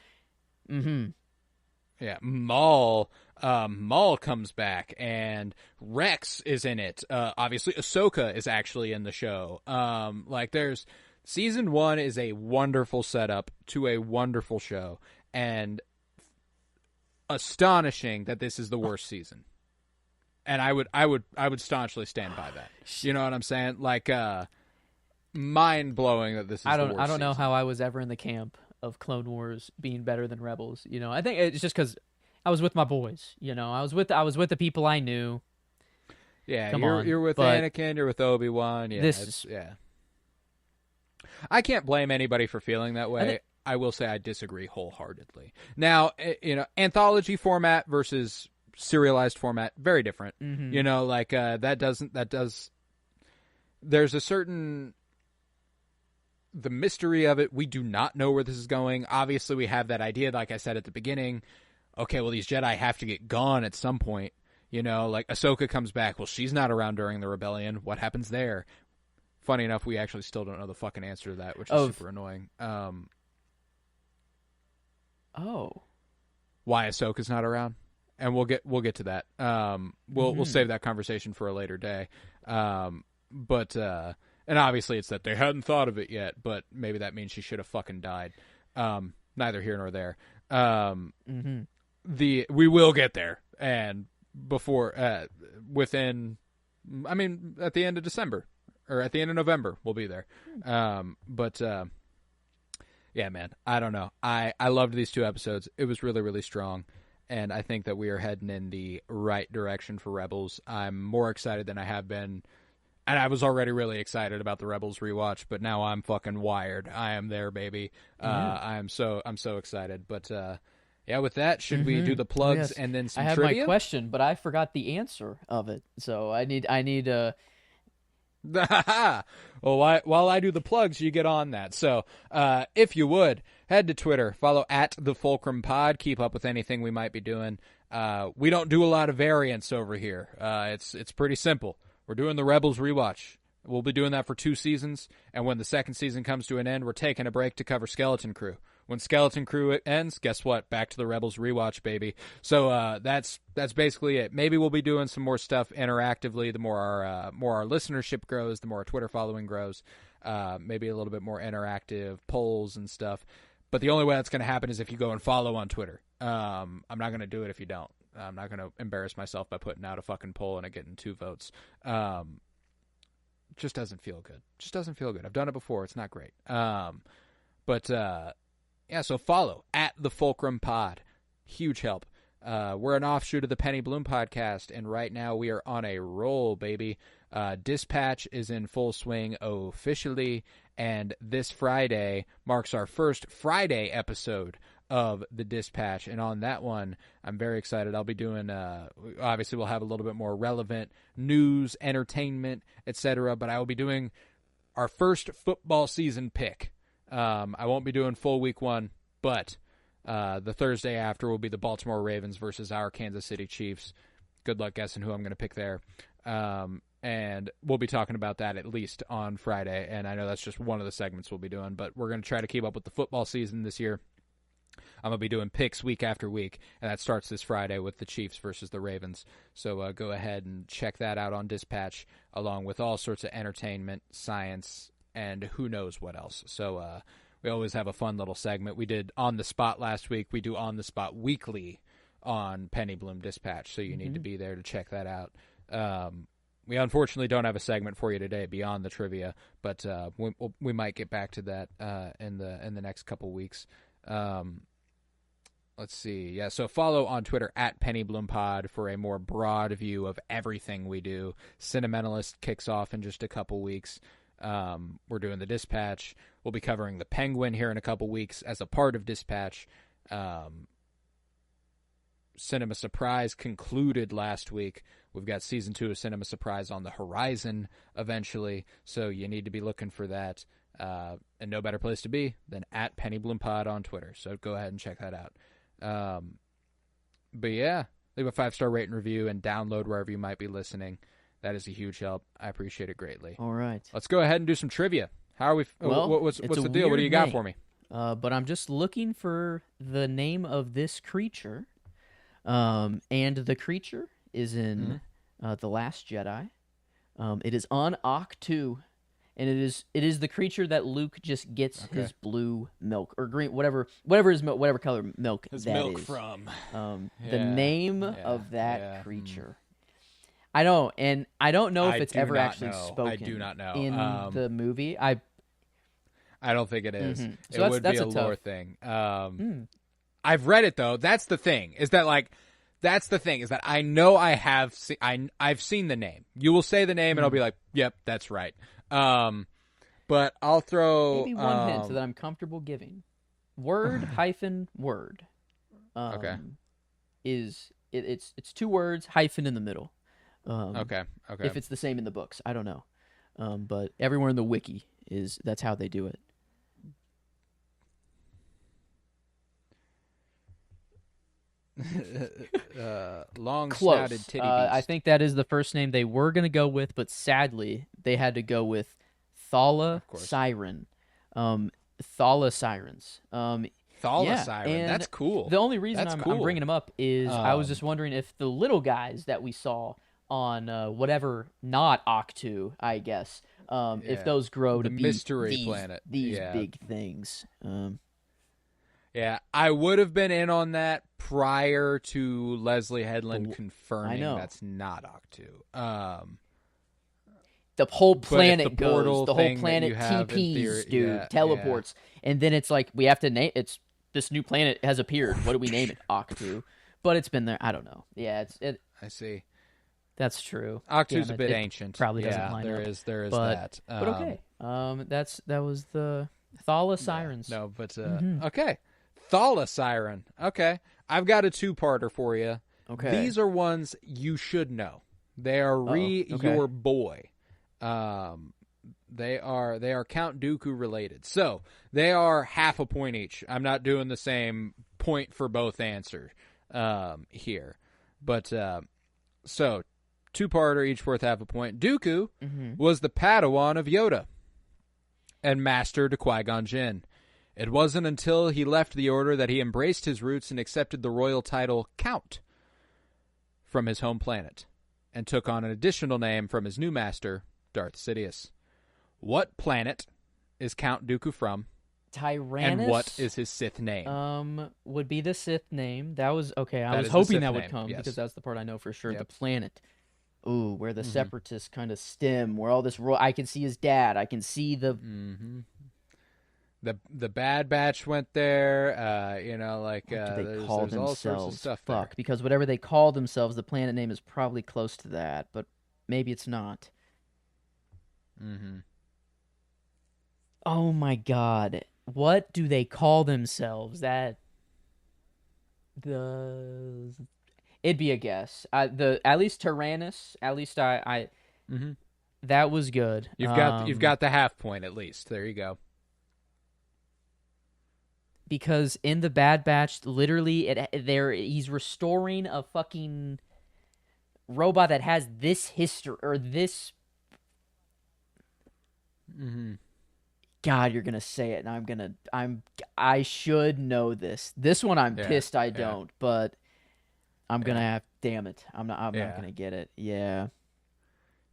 Speaker 3: Yeah, Maul comes back, and Rex is in it. Obviously, Ahsoka is actually in the show. There's season 1 is a wonderful setup to a wonderful show, and astonishing that this is the worst season. And I would staunchly stand by that. You know what I'm saying? Mind blowing that this is.
Speaker 4: I
Speaker 3: the worst
Speaker 4: don't know
Speaker 3: season.
Speaker 4: how I was ever in the camp of Clone Wars being better than Rebels. I think it's just because I was with my boys. I was with the people I knew.
Speaker 3: Yeah,
Speaker 4: Come
Speaker 3: you're with
Speaker 4: but
Speaker 3: Anakin, you're with Obi-Wan. Yeah, yeah. I can't blame anybody for feeling that way. I will say I disagree wholeheartedly. Now, anthology format versus serialized format, very different. There's a certain. The mystery of it, we do not know where this is going. Obviously, we have that idea, like I said at the beginning. Okay, well, these Jedi have to get gone at some point. Ahsoka comes back. Well, she's not around during the rebellion. What happens there? Funny enough, we actually still don't know the fucking answer to that, which is super annoying. Why Ahsoka's not around? And we'll get to that. We'll save that conversation for a later day. And obviously it's that they hadn't thought of it yet, but maybe that means she should have fucking died. Neither here nor there. We will get there, and before at the end of December or at the end of November we'll be there. Yeah, man, I don't know. I loved these 2 episodes. It was really really strong, and I think that we are heading in the right direction for Rebels. I'm more excited than I have been. And I was already really excited about the Rebels rewatch, but now I'm fucking wired. I am there, baby. I'm so excited. But with that, should we do the plugs and then some trivia?
Speaker 4: I have my question, but I forgot the answer of it. So I need
Speaker 3: Well, while I do the plugs, you get on that. So, if you would, head to Twitter, follow @TheFulcrumPod, keep up with anything we might be doing. We don't do a lot of variants over here. It's pretty simple. We're doing the Rebels rewatch. We'll be doing that for 2 seasons, and when the second season comes to an end, we're taking a break to cover Skeleton Crew. When Skeleton Crew ends, guess what? Back to the Rebels rewatch, baby. So that's basically it. Maybe we'll be doing some more stuff interactively. The more our listenership grows, the more our Twitter following grows. Maybe a little bit more interactive polls and stuff. But the only way that's going to happen is if you go and follow on Twitter. I'm not going to do it if you don't. I'm not going to embarrass myself by putting out a fucking poll and it getting 2 votes. Just doesn't feel good. I've done it before. It's not great. So follow @TheFulcrumPod. Huge help. We're an offshoot of the Penny Bloom podcast, and right now we are on a roll, baby. Dispatch is in full swing officially, and this Friday marks our first Friday episode of the Dispatch, and on that one I'm very excited. I'll be doing obviously we'll have a little bit more relevant news, entertainment, etc., but I will be doing our first football season pick. I won't be doing full week 1, but the Thursday after will be the Baltimore Ravens versus our Kansas City Chiefs. Good luck guessing who I'm going to pick there. And we'll be talking about that at least on Friday, and I know that's just one of the segments we'll be doing, but we're going to try to keep up with the football season this year. I'm going to be doing picks week after week, and that starts this Friday with the Chiefs versus the Ravens. So go ahead and check that out on Dispatch, along with all sorts of entertainment, science, and who knows what else. So we always have a fun little segment. We did On the Spot last week. We do On the Spot weekly on Penny Bloom Dispatch, so you need to be there to check that out. We unfortunately don't have a segment for you today beyond the trivia, but we might get back to that in the next couple weeks. Let's see. Yeah, so follow on Twitter @PennyBloomPod for a more broad view of everything we do. Sentimentalist kicks off in just a couple weeks. We're doing the Dispatch. We'll be covering the Penguin here in a couple weeks as a part of Dispatch. Cinema Surprise concluded last week. We've got season 2 of Cinema Surprise on the horizon eventually, so you need to be looking for that. And no better place to be than at PennyBloomPod on Twitter. So go ahead and check that out. But yeah, leave a 5-star rate and review and download wherever you might be listening. That is a huge help. I appreciate it greatly.
Speaker 4: All right.
Speaker 3: Let's go ahead and do some trivia. How are we?
Speaker 4: Well,
Speaker 3: what's the deal? What do you got for me?
Speaker 4: But I'm just looking for the name of this creature. And the creature is in The Last Jedi. It is on Octu, and it is the creature that Luke just gets his blue milk or green, whatever color milk
Speaker 3: his
Speaker 4: that
Speaker 3: milk
Speaker 4: is.
Speaker 3: from.
Speaker 4: The name of that creature. I don't know if it's ever actually spoken.
Speaker 3: I do not know
Speaker 4: in the movie. I
Speaker 3: don't think it is.
Speaker 4: So
Speaker 3: it would be a lore thing. I've read it though. That's the thing. Is that I know I've seen the name. You will say the name, and I'll be like, "Yep, that's right." But I'll throw
Speaker 4: maybe one hint so that I'm comfortable giving. Word hyphen word.
Speaker 3: Okay.
Speaker 4: It's 2 words hyphen in the middle.
Speaker 3: Okay.
Speaker 4: If it's the same in the books, I don't know. But everywhere in the wiki that's how they do it.
Speaker 3: Long
Speaker 4: Close.
Speaker 3: snouted titty beast.
Speaker 4: I think that is the first name they were going to go with, but sadly they had to go with Thala Siren. Thala Sirens.
Speaker 3: Thala Siren. That's cool.
Speaker 4: The only reason I'm bringing them up is I was just wondering if the little guys that we saw on whatever, not Octu, I guess, if those grow to be
Speaker 3: mystery planet.
Speaker 4: These big things.
Speaker 3: Yeah, I would have been in on that prior to Leslie Headland confirming that's not Octu.
Speaker 4: The whole planet goes. The whole
Speaker 3: thing
Speaker 4: planet TPs, dude, teleports, and then it's like we have to name. It's this new planet has appeared. What do we name it? Octu. But it's been there. I don't know. Yeah,
Speaker 3: I see.
Speaker 4: That's true.
Speaker 3: Octu's a bit ancient.
Speaker 4: Probably doesn't line
Speaker 3: there
Speaker 4: up.
Speaker 3: There is
Speaker 4: but,
Speaker 3: that.
Speaker 4: But okay. That was the Thala Sirens.
Speaker 3: No, but okay. Thala Siren. Okay. I've got a 2-parter for you.
Speaker 4: Okay.
Speaker 3: These are ones you should know. They are your boy. They are Count Dooku related. So, they are half a point each. I'm not doing the same point for both answers here. But so 2-parter, each worth half a point. Dooku was the Padawan of Yoda and master to Qui-Gon Jinn. It wasn't until he left the Order that he embraced his roots and accepted the royal title Count from his home planet, and took on an additional name from his new master, Darth Sidious. What planet is Count Dooku from?
Speaker 4: Tyrannus?
Speaker 3: And what is his Sith name?
Speaker 4: Would be the Sith name. That was okay. I was
Speaker 3: is
Speaker 4: hoping
Speaker 3: the
Speaker 4: that
Speaker 3: Sith
Speaker 4: would
Speaker 3: name,
Speaker 4: come
Speaker 3: yes.
Speaker 4: because that's the part I know for sure.
Speaker 3: Yep.
Speaker 4: The planet. Ooh, where the separatists kind of stem, where all this I can see his dad. I can see the
Speaker 3: The Bad Batch went there.
Speaker 4: what do they
Speaker 3: there's
Speaker 4: call
Speaker 3: all
Speaker 4: themselves?
Speaker 3: sorts of stuff
Speaker 4: Fuck,
Speaker 3: there.
Speaker 4: because whatever they call themselves, the planet name is probably close to that, but maybe it's not. Oh my god. What do they call themselves? It'd be a guess. At least Tyrannus. At least I. That was good.
Speaker 3: You've got the half point at least. There you go.
Speaker 4: Because in the Bad Batch, literally, he's restoring a fucking robot that has this history or this. God, you're gonna say it, and I should know this. This one, I'm pissed I don't, but I'm gonna have. Damn it, I'm not gonna get it. Yeah,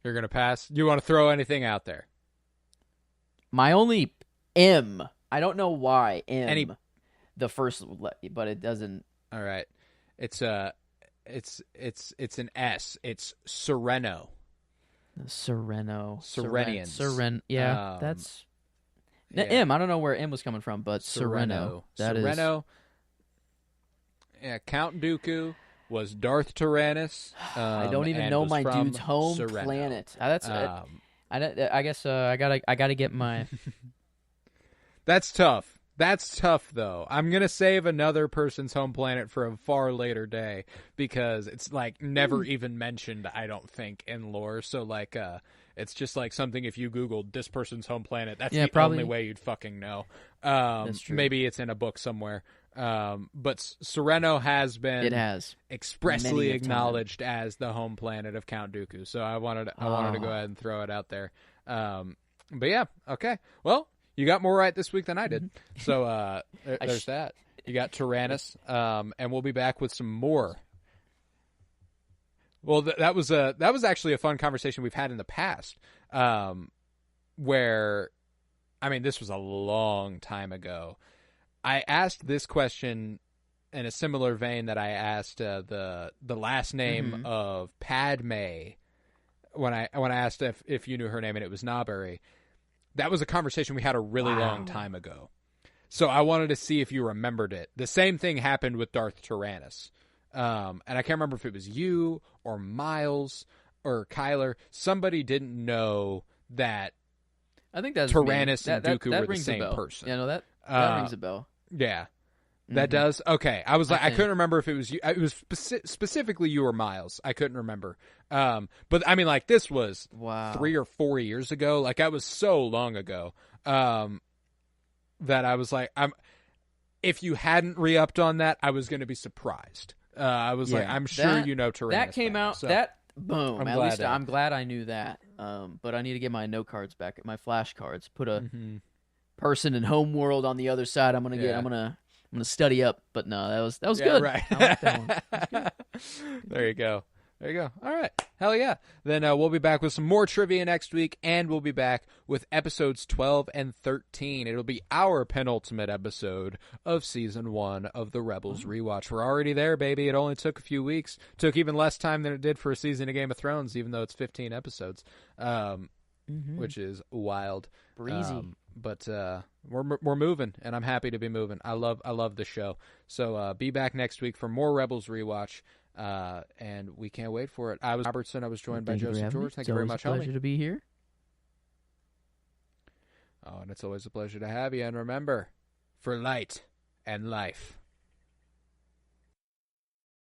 Speaker 3: you're gonna pass. Do you want to throw anything out there?
Speaker 4: My only M. I don't know why M. The first, but it doesn't.
Speaker 3: All right, it's an S. It's Sereno.
Speaker 4: Serenians. Yeah, that's. M. I don't know where M was coming from, but Sereno.
Speaker 3: Sereno. Yeah, Count Dooku was Darth Tyrannus.
Speaker 4: I don't even know my dude's home planet. That's. I guess I gotta get my.
Speaker 3: That's tough. That's tough, though. I'm going to save another person's home planet for a far later day because it's, like, never even mentioned, I don't think, in lore. So, like, it's just, like, something if you Googled this person's home planet, that's the
Speaker 4: probably.
Speaker 3: only way you'd fucking know.
Speaker 4: That's true.
Speaker 3: Maybe it's in a book somewhere. But Sereno has been expressly acknowledged as the home planet of Count Dooku. So I wanted to go ahead and throw it out there. But yeah, okay. Well, you got more right this week than I did. So there's that. You got Tyrannus, and we'll be back with some more. Well, that was actually a fun conversation we've had in the past, where, I mean, this was a long time ago. I asked this question in a similar vein that I asked the last name of Padme when I asked if you knew her name, and it was Naberry. That was a conversation we had a really long time ago. So I wanted to see if you remembered it. The same thing happened with Darth Tyrannus. And I can't remember if it was you or Miles or Kyler. Somebody didn't know that
Speaker 4: I think that's
Speaker 3: Tyrannus and
Speaker 4: that
Speaker 3: Dooku were the
Speaker 4: rings a
Speaker 3: same
Speaker 4: bell.
Speaker 3: person.
Speaker 4: Yeah, no, that rings a bell.
Speaker 3: Yeah. That does? Okay. I was like, I couldn't remember if it was you. It was specifically you or Miles. I couldn't remember. But I mean, like, this was 3 or 4 years ago. Like, that was so long ago. That I was like, if you hadn't re-upped on that, I was going to be surprised. I was like, I'm sure you know Tyrannus.
Speaker 4: That came out,
Speaker 3: so
Speaker 4: boom. I'm glad I knew that. But I need to get my note cards back, my flashcards. Put a person in Homeworld on the other side. I'm gonna study up. But no, that was good.
Speaker 3: Right.
Speaker 4: I like that one. That was good.
Speaker 3: There you go. There you go. All right. Hell yeah. Then we'll be back with some more trivia next week, and we'll be back with episodes 12 and 13. It'll be our penultimate episode of Season 1 of the Rebels Rewatch. We're already there, baby. It only took a few weeks. Took even less time than it did for a season of Game of Thrones, even though it's 15 episodes, which is wild.
Speaker 4: Breezy.
Speaker 3: But we're moving, and I'm happy to be moving. I love the show. So be back next week for more Rebels Rewatch. And we can't wait for it. I was Robertson. I was joined by Joseph George. Thank you very much, homie.
Speaker 4: Pleasure to be here.
Speaker 3: Oh, and it's always a pleasure to have you. And remember, for light and life.